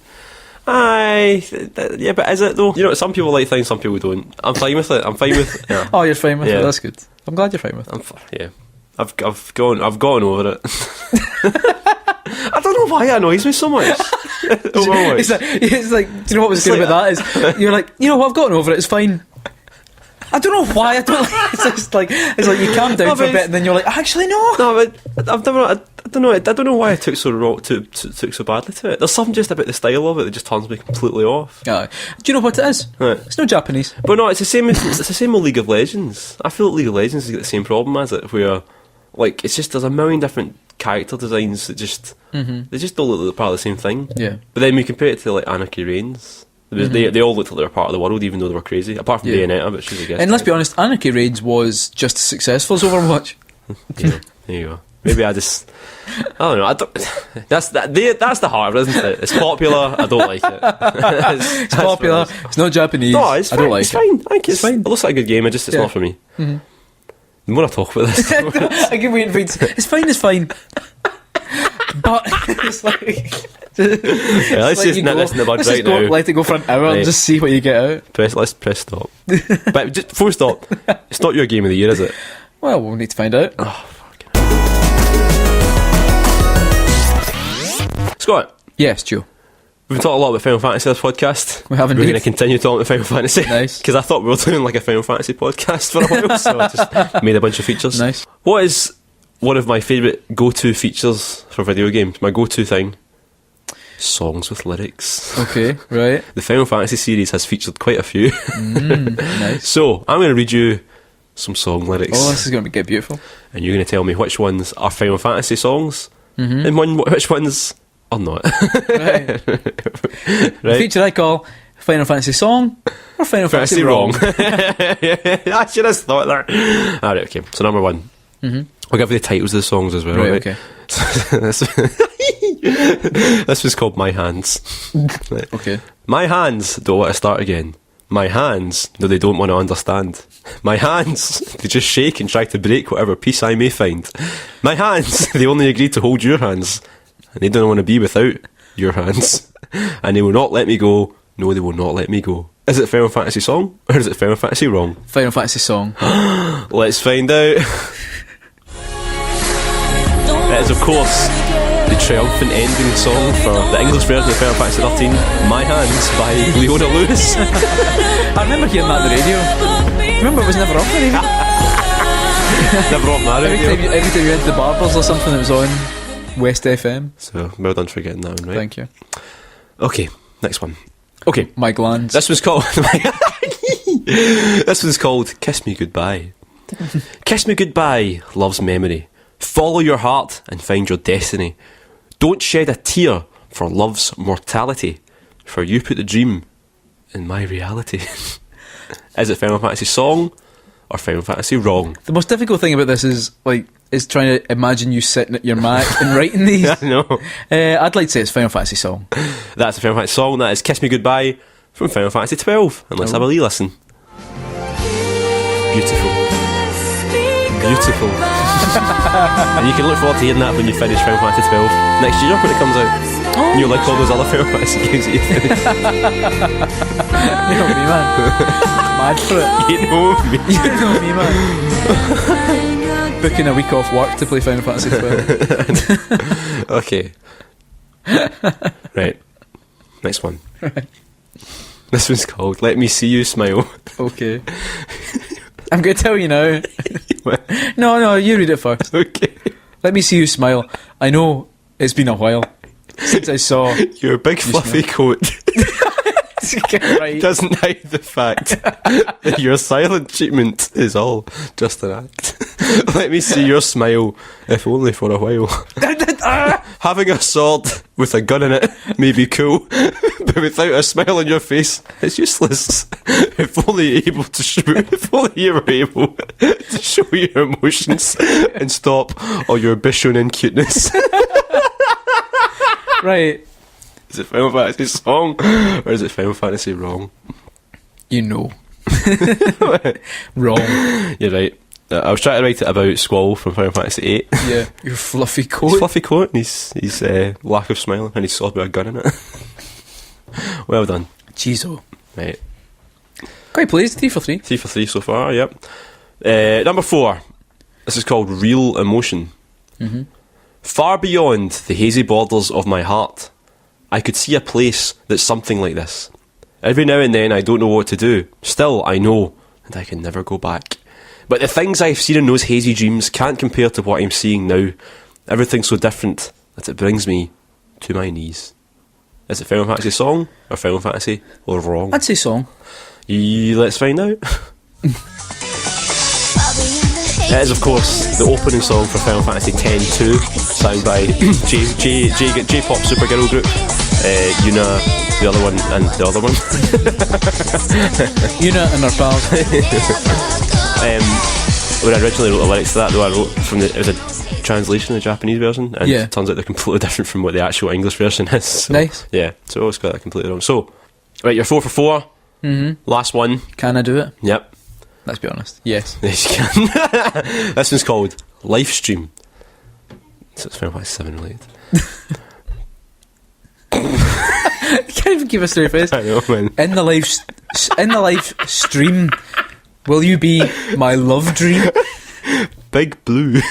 Yeah, but is it though? You know, some people like things, some people don't. I'm fine with it. Yeah.
Oh, you're fine with it. That's good. I'm glad you're fine with it.
I've gone over it. I don't know why it annoys me so much.
It's like, do you know what was good about that is you're like, you know what, I've gotten over it, it's fine. I don't know why I don't. It's like you calm down for a bit and then you're like, actually no.
No, but I don't know why I took so badly to it. There's something just about the style of it that just turns me completely off.
Do you know what it is?
Right.
It's no Japanese.
But no, it's the same. It's the same with League of Legends. I feel like League of Legends has got the same problem as it, where like it's just there's a million different character designs that just they just don't look like they're part of the same thing.
Yeah.
But then we compare it to like Anarchy Reigns. They all looked like they were part of the world, even though they were crazy. Apart from Bayonetta, but she's a guest.
And let's be honest, Anarchy Reigns was just as successful as Overwatch.
Yeah, there you go. Maybe I don't know. That's the heart of it, isn't it? It's popular. I don't like it.
It's popular. It's not Japanese.
No, it's fine.
I don't like
it's fine. I think it's
fine.
It looks like a good game. It's not for me. Mm-hmm. The more I talk about this,
I keep waiting for it. It's fine. But it's like.
Let's just nip this in the bud right now.
Let it go for an hour and just see what you get out.
Let's press stop. But just before stop, it's not your game of the year, is it?
Well, we'll need to find out.
Oh, fucking Scott.
Yes, Joe.
We've been talking a lot about Final Fantasy this podcast.
We have indeed.
We're going to continue talking about Final Fantasy.
Nice.
Because I thought we were doing like a Final Fantasy podcast for a while, so I just made a bunch of features.
Nice.
What is one of my favourite go-to features for video games? My go-to thing? Songs with lyrics.
Okay, right.
The Final Fantasy series has featured quite a few.
Nice.
So, I'm going to read you some song lyrics.
Oh, this is going to get beautiful.
And you're going to tell me which ones are Final Fantasy songs and which ones are not.
Right. The feature I call Final Fantasy Song or Final Fantasy Wrong.
I should have thought that. Alright, okay. So, number one. I'll give you the titles of the songs as well.
Right, okay.
This was called My Hands. Right.
Okay.
My hands don't want to start again. My hands, no, they don't want to understand. My hands, they just shake and try to break whatever peace I may find. My hands, they only agree to hold your hands, and they don't want to be without your hands. And they will not let me go. No, they will not let me go. Is it Final Fantasy Song, or is it Final Fantasy Wrong?
Final Fantasy Song.
Let's find out. It is, of course, the triumphant ending song for the English version of Final Fantasy 13, My Hands by Leona Lewis.
I remember hearing that on the radio. Remember, it was never off the radio.
Never off my radio.
Every time you went to the Barbers or something, it was on West FM.
So, well done for getting that one right.
Thank you.
Okay, next one. Okay.
My glands.
This was called... This was called Kiss Me Goodbye. Kiss me goodbye, love's memory. Follow your heart and find your destiny. Don't shed a tear for love's mortality, for you put the dream in my reality. Is it Final Fantasy Song or Final Fantasy Wrong?
The most difficult thing about this is trying to imagine you sitting at your Mac and writing these.
I know.
I'd like to say it's Final Fantasy Song.
That's a Final Fantasy Song. That is Kiss Me Goodbye from Final Fantasy 12. And let's have a wee listen. Beautiful. Beautiful. And you can look forward to hearing that when you finish Final Fantasy 12 next year when it comes out. Oh, and you'll like all those other Final Fantasy games that you finish.
You know me, man. Mad for it.
You know me.
You know me, man. Booking a week off work to play Final Fantasy 12.
Okay. Right. Next one.
Right.
This one's called Let Me See You Smile.
Okay. I'm going to tell you now. No, you read it first.
Okay.
Let me see you smile. I know it's been a while since I saw
your big fluffy coat.
Right.
Doesn't hide the fact that your silent treatment is all just an act. Let me see your smile, if only for a while. Having a sword with a gun in it may be cool, but without a smile on your face, it's useless. If only you were able to show your emotions and stop all your Bishonen cuteness.
Right.
Is it Final Fantasy Song or is it Final Fantasy Wrong?
You know. Wrong.
You're right. I was trying to write it about Squall from Final Fantasy 8.
Yeah, your fluffy coat.
His fluffy coat and his lack of smiling and his sword with a gun in it. Well done.
Jeez,
Right.
Quite pleased. 3 for 3.
3 for 3 so far, yep. Number 4. This is called Real Emotion.
Mm-hmm.
Far beyond the hazy borders of my heart, I could see a place that's something like this. Every now and then I don't know what to do. Still, I know, and I can never go back. But the things I've seen in those hazy dreams can't compare to what I'm seeing now. Everything's so different that it brings me to my knees. Is it Final Fantasy song or Final Fantasy or wrong?
I'd say song.
Let's find out. It is, of course, the opening song for Final Fantasy X-2, sung by J-pop supergirl group, Yuna, the other one, and the other one.
Yuna and her pals.
When I originally wrote the lyrics to that, though, I wrote it was a translation, the Japanese version, and it turns out they're completely different from what the actual English version is. So,
nice.
Yeah, so I always got that completely wrong. So, right, you're 4 for 4.
Mm-hmm.
Last one.
Can I do it?
Yep.
Let's be honest. Yes.
Yes, you can. This one's called Livestream. So it's Final Fantasy 7 related.
You can't even keep a straight face.
I know, man.
In the live stream, will you be my love dream?
Big blue,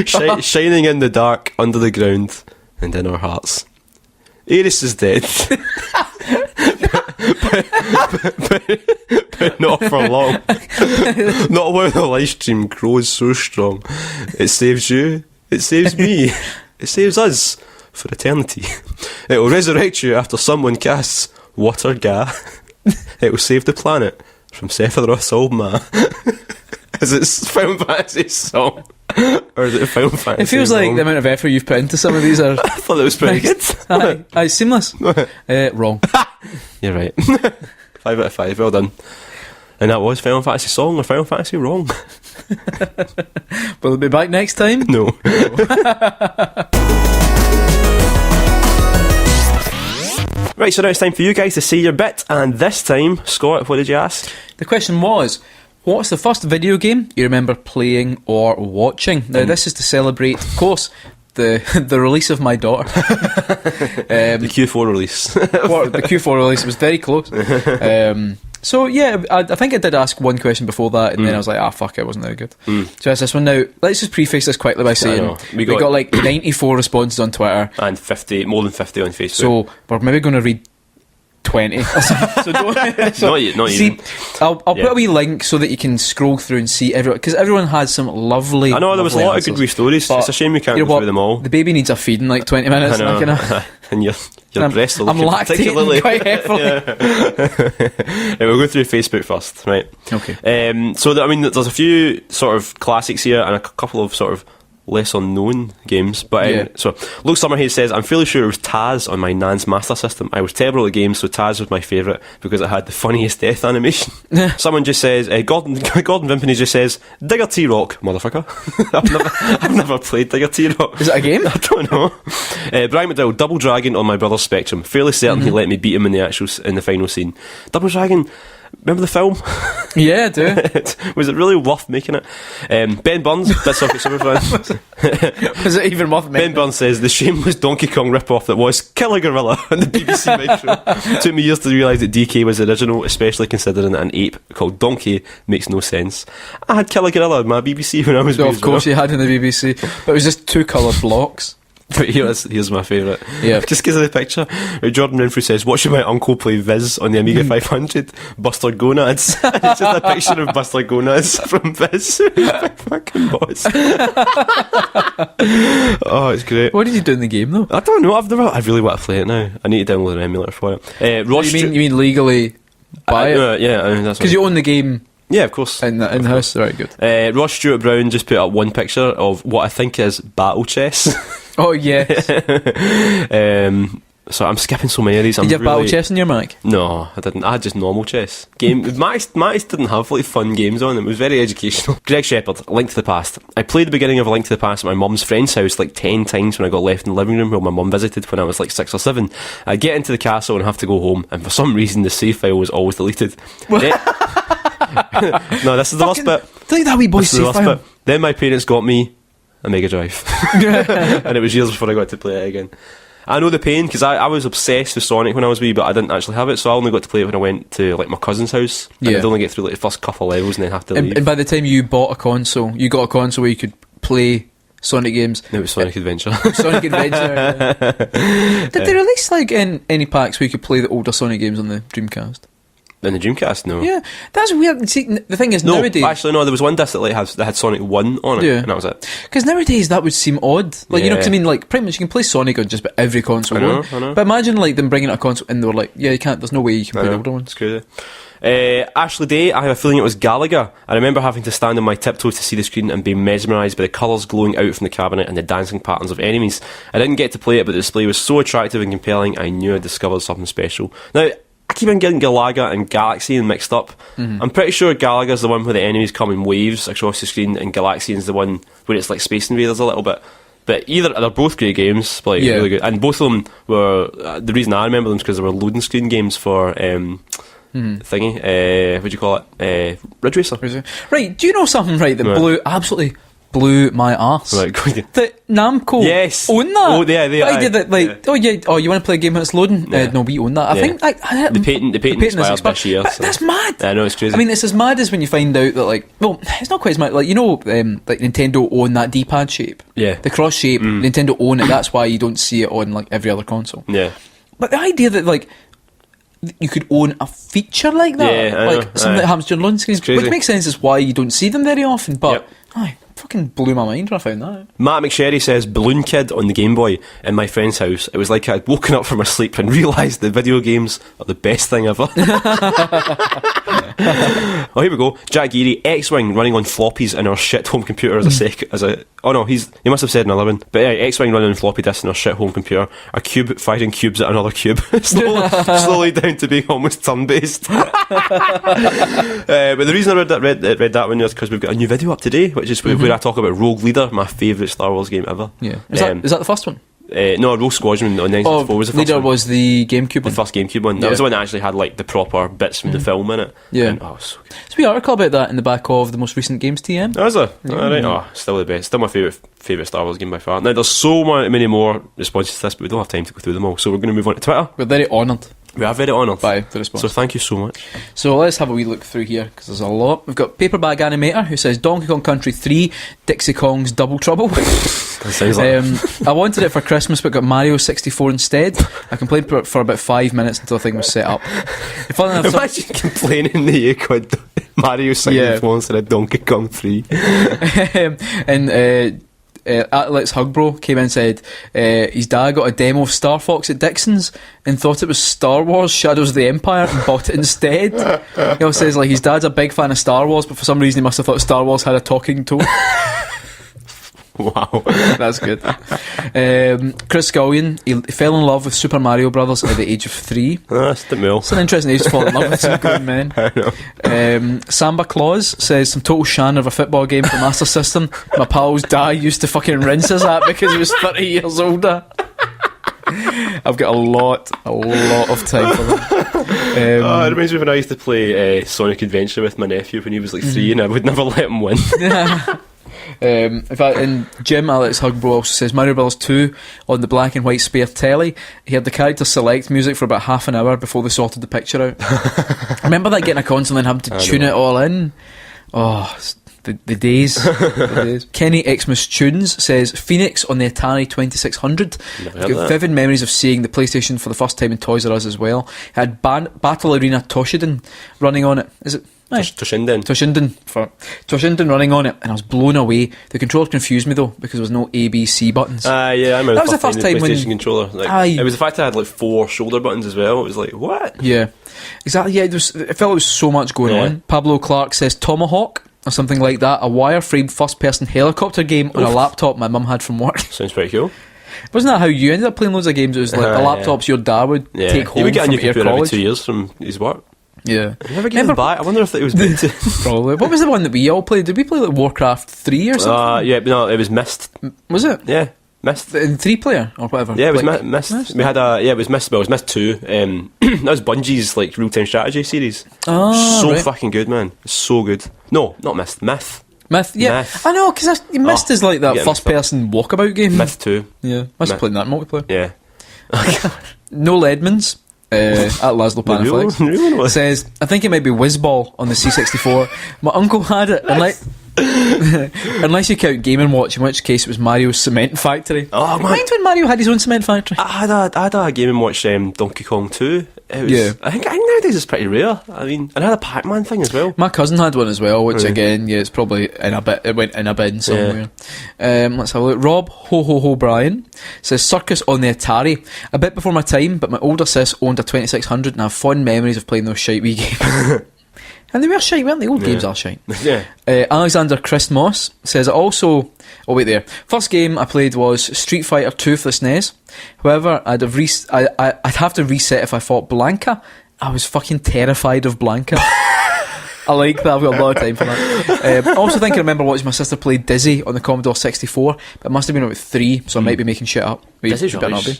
shining in the dark, under the ground, and in our hearts. Ares is dead. but not for long. Not while the live stream grows so strong. It saves you, it saves me, it saves us for eternity. It will resurrect you after someone casts Water Ga. It will save the planet from Sephiroth's old ma. Is it Final Fantasy song? Or is it Final Fantasy?
It feels like the amount of effort you've put into some of these are...
I thought it was pretty good.
Aye, seamless. Wrong.
You're right. 5 out of 5, well done. And that was Final Fantasy song or Final Fantasy wrong.
Will it be back next time?
No. Right, so now it's time for you guys to say your bit, and this time, Scott, what did you ask?
The question was, what's the first video game you remember playing or watching? Now, this is to celebrate, of course, the release of my daughter.
The Q4 release.
The Q4 release was very close. So, yeah, I think I did ask one question before that, and then I was like, fuck, it wasn't very good. So that's this one. Now, let's just preface this quickly by saying we got like 94 responses on Twitter.
And more than 50 on Facebook.
So, we're maybe going to read 20. So don't,
not yet.
See, I'll put a wee link so that you can scroll through and see everyone, because everyone had some lovely.
I know there was a lot of good wee stories. It's a shame we can't go through them all.
The baby needs a feed in like 20 minutes.
I know. And your breasts are
I'm
looking
lactating quite heavily.
Right, we'll go through Facebook first, right?
Okay.
So there's a few sort of classics here and a couple of sort of less unknown games, but so Luke Summerhead says, I'm fairly sure it was Taz on my Nan's Master System. I was terrible at games, so Taz was my favourite because it had the funniest death animation. Someone just says, Gordon Vimpany just says, Digger T-Rock, motherfucker. I've never played Digger T-Rock.
Is it a game?
I don't know. Brian McDowell, Double Dragon on my brother's Spectrum. Fairly certain he let me beat him in the final scene. Double Dragon. Remember the film?
Yeah, I do.
Was it really worth making it? Ben Burns, Bits Off Superfan.
Was it even worth making
Ben Burns says, the shameless Donkey Kong rip-off that was Killer Gorilla on the BBC Metro. Took me years to realise that DK was the original, especially considering that an ape called Donkey makes no sense. I had Killer Gorilla on my BBC when I was wee.
Of course you had in the BBC, but it was just 2 coloured blocks.
But here's my favourite.
Yeah.
Just because of the picture. Jordan Renfrew says, watching my uncle play Viz on the Amiga 500, Buster Gonads. It's just a picture of Buster Gonads from Viz. Fucking boss. Oh, it's great.
What did you do in the game though?
I don't know. I really want to play it now. I need to download an emulator for it. Ross
you mean legally buy it?
Yeah, that's
because you own the game.
Yeah, of course.
In the house, right, good.
Ross Stewart Brown just put up one picture of what I think is battle chess.
Oh, yes.
So I'm skipping so many of these.
Did you have battle chess in your Mac?
No, I didn't. I had just normal chess. Macs didn't have like fun games on them. It was very educational. Greg Shepherd, Link to the Past. I played the beginning of A Link to the Past at my mum's friend's house like 10 times when I got left in the living room while my mum visited when I was like 6 or 7. I'd get into the castle and have to go home, and for some reason the save file was always deleted. No, this is the last bit.
Delete that wee boy's save file.
Then my parents got me a Mega Drive. And it was years before I got to play it again. I know the pain, because I was obsessed with Sonic when I was wee, but I didn't actually have it, so I only got to play it when I went to like my cousin's house. And I'd only get through like the first couple of levels and then have to leave.
And by the time you bought a console, you got a console where you could play Sonic games.
It was Sonic Adventure.
Sonic Adventure. Did they release like any packs where you could play the older Sonic games on the Dreamcast?
In the Dreamcast, no.
Yeah, that's weird. See, the thing is,
No,
nowadays...
actually, no, there was one disc that had Sonic 1 on it, and that was it.
Because nowadays that would seem odd. Like, you know, because I mean, like, pretty much you can play Sonic on just about every console.
I know.
But imagine, like, them bringing out a console and they were like, yeah, you can't, there's no way you can play the older ones.
It's crazy. Ashley Day, I have a feeling it was Galaga. I remember having to stand on my tiptoes to see the screen and be mesmerised by the colours glowing out from the cabinet and the dancing patterns of enemies. I didn't get to play it, but the display was so attractive and compelling, I knew I'd discovered something special. Now, I keep on getting Galaga and Galaxian mixed up. I'm pretty sure Galaga's the one where the enemies come in waves across the screen, and Galaxian's the one where it's like Space Invaders a little bit. But they're both great games, like really good. And both of them were, the reason I remember them is because they were loading screen games for thingy, what do you call it? Ridge Racer.
Right, do you know something, right, that absolutely blew my arse?
Right,
that Namco own that.
Oh, yeah, they
I did that, like, you want to play a game when it's loading? No, we own that. I think
the patent expired this year.
But that's mad.
I know, it's crazy.
I mean, it's as mad as when you find out that, like, well, it's not quite as mad. Like, you know, like Nintendo own that D-pad shape.
Yeah.
The cross shape. Nintendo own it. That's why you don't see it on like every other console.
Yeah.
But the idea that like you could own a feature like that, like something that happens during loading screens, which makes sense is why you don't see them very often. But fucking blew my mind when I found that out.
Matt McSherry says Balloon Kid on the Game Boy in my friend's house. It was like I'd woken up from my sleep and realised that video games are the best thing ever. Oh, here we go. Jack Geary, X-Wing running on floppies in our shit home computer oh no, he must have said another one. But yeah, X-Wing running on floppy disks in our shit home computer. A cube firing cubes at another cube. slowly down to being almost turn-based. But the reason I read that one is because we've got a new video up today, which is where I talk about Rogue Leader, my favourite Star Wars game ever.
Yeah. Is that the first one?
No, Rogue Squadron on 1964 was the first
Leader
one.
was the GameCube one.
The first GameCube one. That was the one that actually had like the proper bits from the film in it.
Yeah.
And, so good.
There's a wee article about that in the back of the most recent Games TM.
Oh, is there? Alright. Oh, still the best. Still my favourite Star Wars game by far. Now, there's so many more responses to this, but we don't have time to go through them all. So we're going to move on to Twitter.
We're very honoured.
We are very honoured
by the response.
So thank you so much.
So let's have a wee look through here, because there's a lot. We've got Paperbag Animator, who says Donkey Kong Country 3, Dixie Kong's Double Trouble.
That sounds like
I wanted it for Christmas but got Mario 64 instead. I complained for about 5 minutes until the thing was set up.
Imagine complaining that you got Mario 64 instead of Donkey Kong 3.
And Alex Hugbro came in and said his dad got a demo of Star Fox at Dixon's and thought it was Star Wars Shadows of the Empire and bought it instead. He also says like his dad's a big fan of Star Wars, but for some reason he must have thought Star Wars had a talking toe.
Wow,
that's good. Chris Scullion, he fell in love with Super Mario Brothers at the age of 3.
That's the mill.
It's an interesting age to fall in love with some grown men.
I know.
Samba Claus says some total shan of a football game for Master System. My pal's dad used to fucking rinse us at because he was 30 years older. I've got a lot of time for that.
It reminds me when I used to play Sonic Adventure with my nephew when he was like 3 and I would never let him win.
In fact, in Jim, Alex Hugbro also says Mario Bros 2 on the black and white spare telly. He had the character select music for about half an hour before they sorted the picture out. Remember that, getting a console and having to tune it all in? Oh, the days. The days. Kenny Xmas Tunes says Phoenix on the Atari 2600. I've got vivid memories of seeing the PlayStation for the first time in Toys R Us as well. It had Battle Arena Toshinden running on it. Is it?
Toshinden
running on it, and I was blown away. The controller confused me though because there was no A, B, C buttons.
Yeah, I remember
that was the first time
PlayStation controller. It was the fact that I had like 4 shoulder buttons as well. It was like, what? Yeah,
exactly. Yeah, it felt there was so much going on. Pablo Clark says Tomahawk or something like that, a wireframe first-person helicopter game on a laptop my mum had from work.
Sounds pretty cool.
Wasn't that how you ended up playing loads of games? It was like the laptops your dad would take home.
He would get a new computer every
college.
2 years from his work.
Yeah.
Never gave him back. I wonder if it was meant to.
Probably. What was the one that we all played? Did we play like Warcraft 3 or something?
Yeah, no, it was Myst.
Was it?
Yeah, Myst.
In 3-player or whatever?
Yeah, it was like, Myst. We had it was Myst, but it was Myst 2. That was Bungie's like real-time strategy series. So fucking good, man. It's so good. No, not Myth.
Myth, yeah.
Myth.
I know, because Myst is like that first-person walkabout game.
Myth 2.
Yeah. Must have played that multiplayer.
Yeah.
Noel Edmonds, at Laszlo Panaflex, says, I think it might be Whizball on the C64. My uncle had it, and like, unless you count Game & Watch, in which case it was Mario's Cement Factory.
Oh, man.
Mind when Mario had his own cement factory?
I had a Game & Watch Donkey Kong 2. It was, I think nowadays it's pretty rare. I mean, and I had a Pac-Man thing as well.
My cousin had one as well, which again, it's probably it went in a bin somewhere. Let's have a look. Rob Ho Brian says, Circus on the Atari. A bit before my time, but my older sis owned a 2600 and I have fond memories of playing those shite wee games. And they were shite, weren't they? Old games are shite. Alexander Chris Moss says, also... Oh, wait there. First game I played was Street Fighter 2 for the SNES. However, I'd have to reset if I fought Blanca. I was fucking terrified of Blanca. I like that. I've got a lot of time for that. I also think I remember watching my sister play Dizzy on the Commodore 64, but it must have been about 3, so I might be making shit up.
Dizzy's rubbish.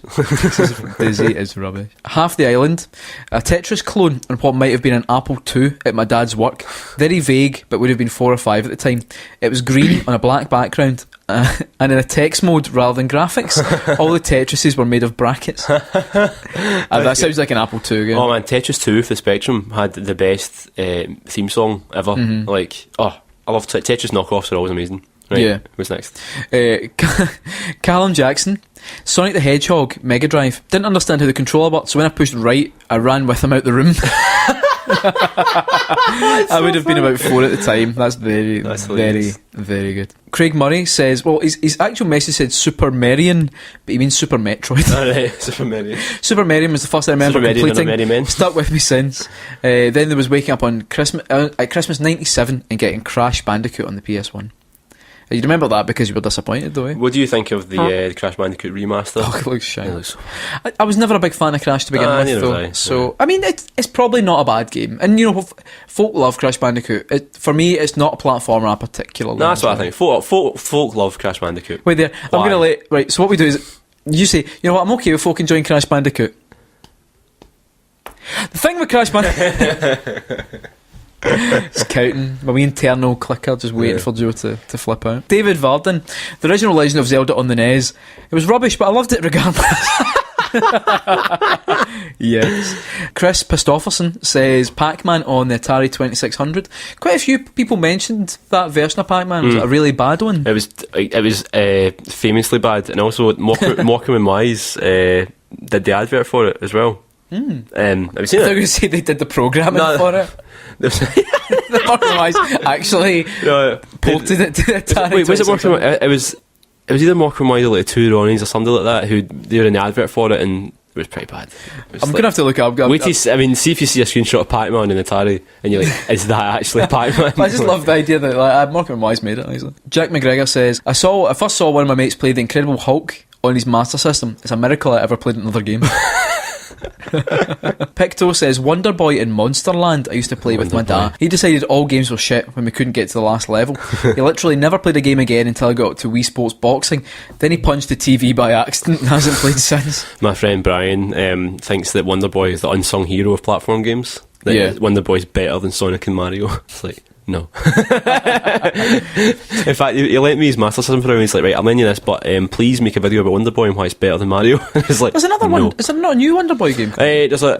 Dizzy is rubbish. Half the Island, a Tetris clone on what might have been an Apple II at my dad's work. Very vague, but would have been 4 or 5 at the time. It was green on a black background. And in a text mode rather than graphics. All the Tetrises were made of brackets. That sounds like an Apple II game.
Oh man, Tetris 2 for the Spectrum had the best theme song ever. Like, I love Tetris knockoffs are always amazing. Right,
yeah.
What's next?
Callum Jackson, Sonic the Hedgehog, Mega Drive. Didn't understand how the controller worked, so when I pushed right, I ran with him out the room. I would have been about 4 at the time. That's very good. Craig Murray says, well, his actual message said Super Marion, but he means Super Metroid.
Super Marion.
Super Marion was the first I remember completing. Stuck with me since. Then there was waking up on Christmas at Christmas '97 and getting Crash Bandicoot on the PS1. You remember that because you were disappointed, though, eh?
What do you think of the Crash Bandicoot remaster?
Oh, it looks shite. I was never a big fan of Crash to begin with, though. So, I mean, it's probably not a bad game. And, you know, folk love Crash Bandicoot. For me, it's not a platformer I particularly.
No, that's what I think. Folk love Crash Bandicoot.
Wait there. Why? I'm going to right, so what we do is, you say, you know what, I'm okay with folk enjoying Crash Bandicoot. The thing with Crash Bandicoot... It's counting. My wee internal clicker just waiting for Joe to flip out. David Varden, the original Legend of Zelda on the NES. It was rubbish, but I loved it regardless. Yes. Chris Pistofferson says Pac-Man on the Atari 2600. Quite a few people mentioned that version of Pac-Man. Was it a really bad one?
It was famously bad, and also Morecambe and Wise did the advert for it as well. Have you seen it?
I thought you were going to say they did the programming for it. The Morecambe Wise actually ported it to the Atari.
Wait, was it Morecambe? It was either Morecambe Wise or like Two Ronnies or something like that. Who they were in the advert for it, and it was pretty bad.
I'm gonna have to look up.
See if you see a screenshot of Pac-Man in Atari, and you're like, is that actually Pac-Man?
I just love the idea that Morecambe Wise made it. Actually. Jack McGregor says, I first saw one of my mates play the Incredible Hulk on his Master System. It's a miracle I ever played another game. Picto says Wonder Boy in Monsterland I used to play with my dad. He decided all games were shit when we couldn't get to the last level. He literally never played a game again until I got up to Wii Sports Boxing. Then he punched the TV by accident and hasn't played since.
My friend Brian thinks that Wonder Boy is the unsung hero of platform games. That Wonder Boy's better than Sonic and Mario. It's like, no. In fact, he lent me his Master System for him. He's like, right, I'll lend you this, but please make a video about Wonder Boy and why it's better than Mario. It's like,
there's another one. Is there not a new Wonder Boy game?
There's two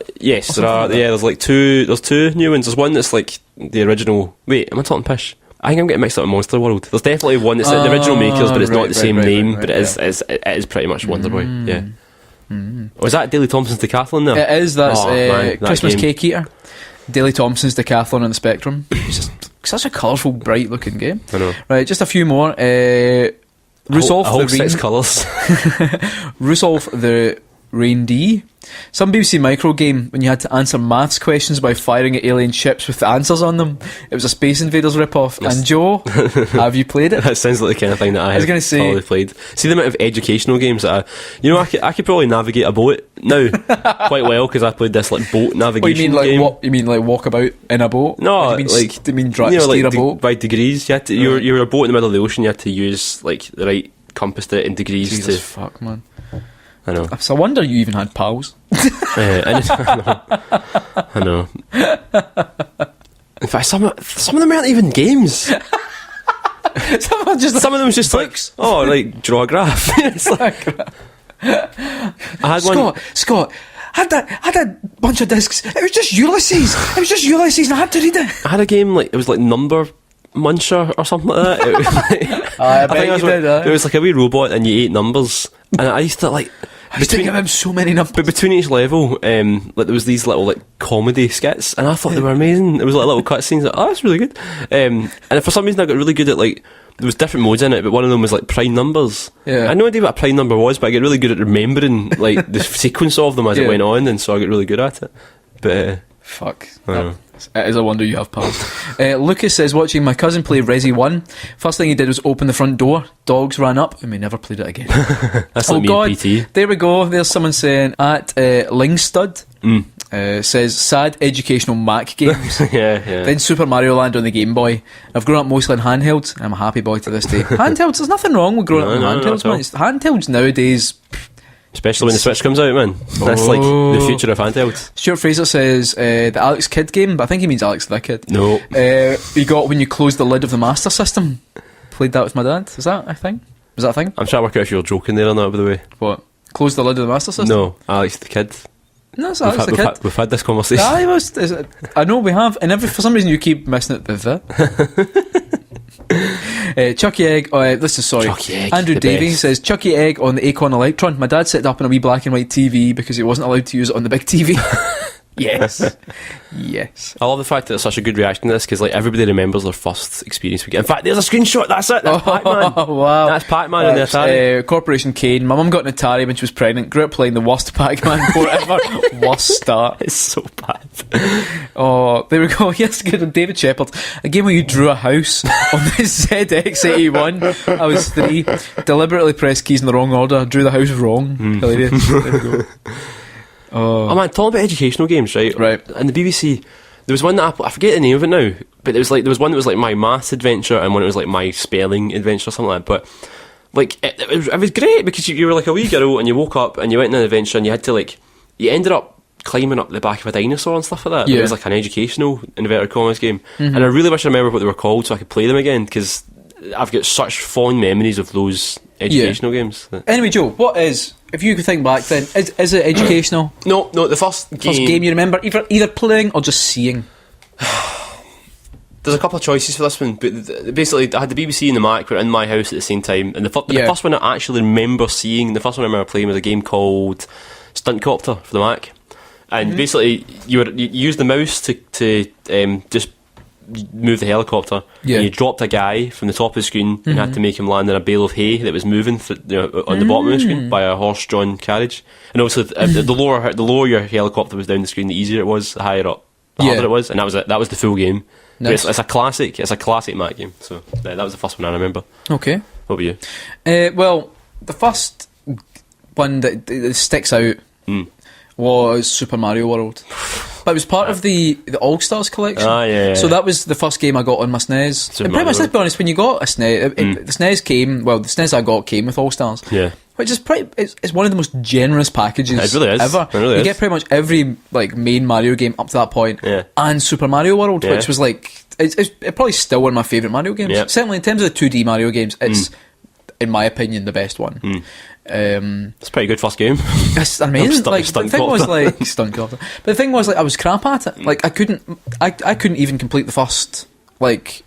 new ones. There's one that's like the original. Wait, am I talking pish? I think I'm getting mixed up with Monster World. There's definitely one that's like the original makers, but it's not the same name. But it is pretty much Wonder Boy. Yeah. Was that Daley Thompson's Decathlon there?
It is. That's Christmas Cake Eater. Daley Thompson's Decathlon on the Spectrum. It's just such a colourful, bright looking game.
I know.
Right, just a few more. Rudolph
6 colours.
Rudolph the Reindeer. Some BBC Micro game when you had to answer maths questions by firing at alien ships with the answers on them. It was a Space Invaders rip-off. Yes. And Joe, have you played it?
That sounds like the kind of thing that I have probably played. See the amount of educational games that I could probably navigate a boat now quite well because I played this like boat navigation game.
You mean like walk about in a boat?
No,
do you mean steer a boat?
By degrees. You had to. You're a boat in the middle of the ocean. You had to use like the right compass to it in degrees.
Jesus fuck, man.
I know.
So I wonder you even had pals.
I know. In fact, some of them aren't even games.
Some of them just like,
like, oh, like draw a graph. It's like, I had one.
Scott, had a bunch of discs. It was just Ulysses. And I had to read it.
I had a game like it was like Number Muncher or something like that. It was like,
I bet you did.
It was like a wee robot, and you ate numbers. And I used to like.
I used to give him so many numbers.
But between each level, like there was these little like comedy skits, and I thought they were amazing. It was like little cutscenes. Like, oh, that's really good. And for some reason, I got really good at like. There was different modes in it, but one of them was like prime numbers.
Yeah.
I had no idea what a prime number was, but I get really good at remembering like the sequence of them as it went on, and so I get really good at it. But
fuck, it is a wonder you have pals. Lucas says, watching my cousin play Resi 1. First thing he did was open the front door. Dogs ran up, and we never played it again.
That's like me and PT.
There we go. There's someone saying at Lingstud. Says sad educational Mac games.
yeah.
Then Super Mario Land on the Game Boy. I've grown up mostly on handhelds. I'm a happy boy to this day. Handhelds, there's nothing wrong with growing up on handhelds, man. Handhelds nowadays,
especially when the Switch comes out, man. That's like the future of handhelds.
Stuart Fraser says the Alex Kidd game, but I think he means Alex the Kid.
No.
You got when you close the lid of the Master System. Played that with my dad. Is that a thing? Was that a thing?
I'm trying to work out if you're joking there or not, by the way.
What? Close the lid of the Master System?
No, Alex the Kid.
No, it's Alex the Kid.
We've had this conversation.
I know we have, and for some reason you keep missing it with the. Chucky Egg.
Chucky Egg,
Andrew
the
Davies
best.
says Chucky Egg on the Acorn Electron. My dad set it up on a wee black and white TV because he wasn't allowed to use it on the big TV. Yes.
I love the fact that there's such a good reaction to this because like everybody remembers their first experience with it. In fact, there's a screenshot. That's it. That's Pac-Man.
Wow.
That's Pac-Man on the Atari.
Corporation Kane. My mum got an Atari when she was pregnant. Grew up playing the worst Pac-Man port ever. Worst start.
It's so bad.
Oh, there we go. Yes, good on David Shepard. A game where you drew a house on the ZX81. I was 3. Deliberately pressed keys in the wrong order. Drew the house wrong. Hilarious. There we go.
Oh man, talking about educational games, right?
Right.
And the BBC, there was one that I forget the name of it now, but there was one that was like my maths adventure and one that was like my spelling adventure or something like that. But like it was great because you were like a wee girl and you woke up and you went on an adventure and you had to like you ended up climbing up the back of a dinosaur and stuff like that.
Yeah.
It was like an educational inverted commas game, and I really wish I remember what they were called so I could play them again because I've got such fond memories of those educational games.
Anyway, Joe, what is, if you could think back then, is it educational?
No, the first game
you remember either playing or just seeing?
There's a couple of choices for this one, but basically I had the BBC and the Mac were in my house at the same time, and the first one I actually remember seeing, the first one I remember playing was a game called Stunt Copter for the Mac, and basically you used the mouse to just move the helicopter, and you dropped a guy from the top of the screen and had to make him land in a bale of hay that was moving on the bottom of the screen by a horse-drawn carriage. And also the lower your helicopter was down the screen, the easier it was, the higher up, the harder it was, and that was the full game. Nice. It's a classic Mac game. So that was the first one I remember.
Okay.
What about you?
Well, the first one that sticks out was Super Mario World. But it was part of the All-Stars collection.
Yeah.
So that was the first game I got on my SNES. And pretty much, let's be honest, when you got a SNES, the SNES I got came with All-Stars. Yeah. Which is it's one of the most generous packages
it really is.
ever.
It really
you
is.
get pretty much every like main Mario game up to that point, and Super Mario World, which was like it's probably still one of my favourite Mario games.
Yep.
Certainly in terms of the 2D Mario games, it's in my opinion the best one.
It's a pretty good first game.
It's amazing. Like the thing was like Stuntcopter. But the thing was like I was crap at it. Like I couldn't even complete the first like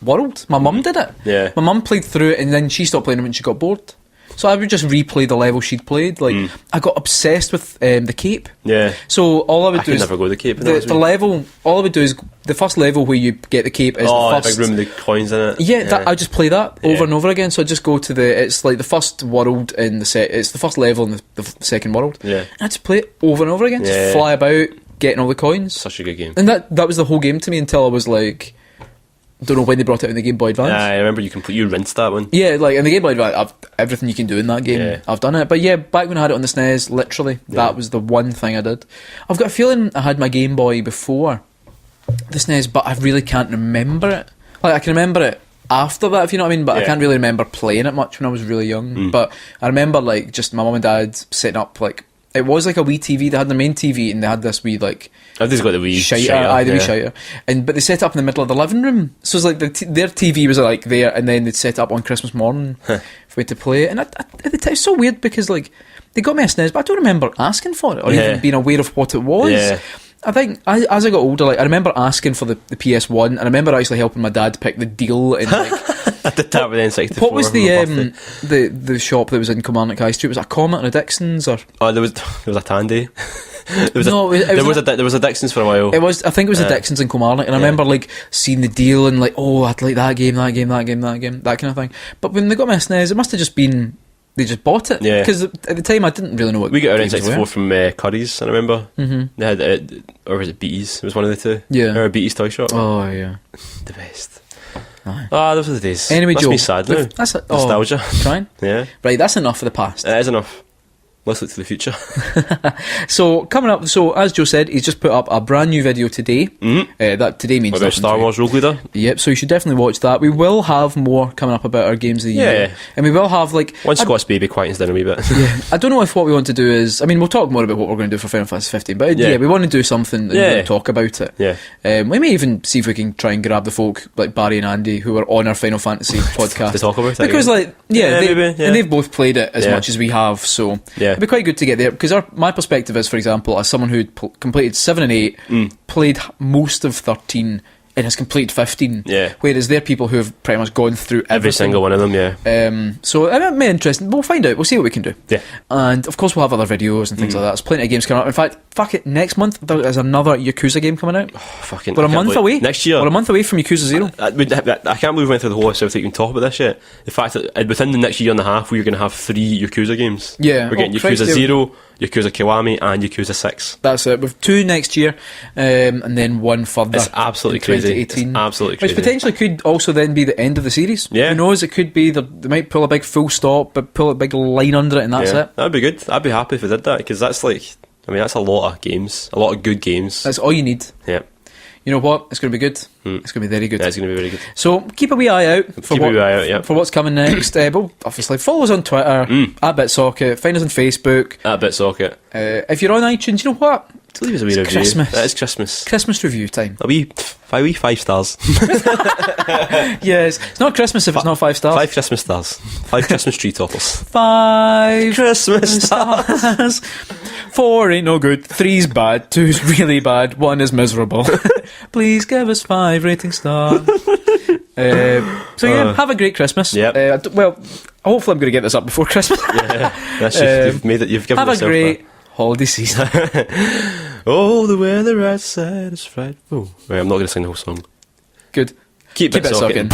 world. My mum did it.
Yeah.
My mum played through it and then she stopped playing it when she got bored. So I would just replay the level she'd played. Like I got obsessed with the cape.
Yeah.
So all I would do is
never go the cape.
The level. All I would do is the first level where you get the cape is the first
big room with the coins in it.
Yeah, I just play that over and over again. So I just go to it's like the first world in it's the first level in the second world.
Yeah.
And I just play it over and over again. Just fly about, getting all the coins.
Such a good game.
And that was the whole game to me until I was like, don't know when they brought it in the Game Boy Advance.
Yeah, I remember you rinsed that one.
Yeah, like in the Game Boy Advance, everything you can do in that game, I've done it. But yeah, back when I had it on the SNES, literally, that was the one thing I did. I've got a feeling I had my Game Boy before the SNES, but I really can't remember it. Like, I can remember it after that, if you know what I mean, but I can't really remember playing it much when I was really young. But I remember, like, just my mum and dad setting up, like, it was like a wee TV. They had their main TV, and they had this wee like.
I've just got the wee
shiter, the wee shiter, but they set it up in the middle of the living room. So it's like their TV was like there, and then they'd set it up on Christmas morning for me to play it. And at the time, it's so weird because like they got me a SNES, but I don't remember asking for it or even being aware of what it was.
Yeah.
I think as I got older, like I remember asking for the PS1, and I remember actually helping my dad pick the deal. And like,
I did that with N64.
What was the shop that was in Kilmarnock High Street? Was it a Comet and a Dixon's or?
Oh, there was a Tandy. There was a Dixon's for a while.
It was. I think it was a Dixon's in Kilmarnock, and I remember like seeing the deal and like, oh, I'd like that game, that kind of thing. But when they got my SNES, it must have just been. They just bought it. Yeah. Because at the time I didn't really know what
we got our N64 from Curry's, I remember. Mm-hmm. They had or was it Beatty's? It was one of the two.
Yeah.
Or Beatty's toy shop.
Oh yeah.
The best. Those were the days.
Anyway,
Must
Joe,
be sad now.
That's
nostalgia.
Trying.
Yeah.
Right, that's enough for the past.
It is enough. Let's look to the future.
So coming up, as Joe said, he's just put up a brand new video today.
Mm-hmm.
That today means
about Star Wars Rogue Leader.
Yep. So you should definitely watch that. We will have more coming up about our games of the year, and we will have like
once Scott's baby quietens down a wee bit.
Yeah, I don't know if what we want to do is. I mean, we'll talk more about what we're going to do for Final Fantasy 15, but we want to do something and really talk about it.
Yeah.
We may even see if we can try and grab the folk like Barry and Andy who are on our Final Fantasy podcast
to talk about it
because and they've both played it as much as we have, so it'd be quite good to get there. Because my perspective is, for example, as someone who completed 7 and 8, played most of 13 and has completed 15, whereas they're people who have pretty much gone through
every single one of them,
so it may be interesting. We'll find out, we'll see what we can do. And of course we'll have other videos and things like that. There's plenty of games coming up. In fact, fuck it, next month there is another Yakuza game coming out. We're a month away.
Next year.
We're a month away from Yakuza 0.
I can't believe we went through the whole episode without even talking about this yet. The fact that within the next year and a half we're going to have 3 Yakuza games.
Yeah.
We're getting Yakuza 0, Yakuza Kiwami and Yakuza 6.
That's it. With 2 next year, and then 1 further.
It's absolutely crazy. It's absolutely crazy.
Which potentially could also then be the end of the series.
Yeah.
Who knows? It could be they might pull a big full stop, but pull a big line under it, and that's it.
That'd be good. I'd be happy if they did that because that's like, I mean, that's a lot of games, a lot of good games.
That's all you need.
Yeah.
You know what? It's going to be good. It's going to be very good.
Yeah, it's going to be very good.
So keep a wee eye out for what's coming next. But obviously, follow us on Twitter at BitSocket. Find us on Facebook
at BitSocket.
If you're on iTunes, you know what?
Leave us a wee review.
Christmas.
It is Christmas.
Christmas review time.
A wee 5 stars.
Yes, it's not Christmas if it's not 5 stars.
5 Christmas stars. 5 Christmas tree toppers.
5
Christmas stars.
4 ain't no good. 3's bad. 2's really bad. 1 is miserable. Please give us 5 rating stars. Have a great Christmas.
Yep.
Hopefully I'm going to get this up before Christmas.
You've made it. You've given
have
yourself
a great holiday season.
Oh, the weather outside is frightful. Right, I'm not going to sing the whole song.
Good.
Keep it
sucking.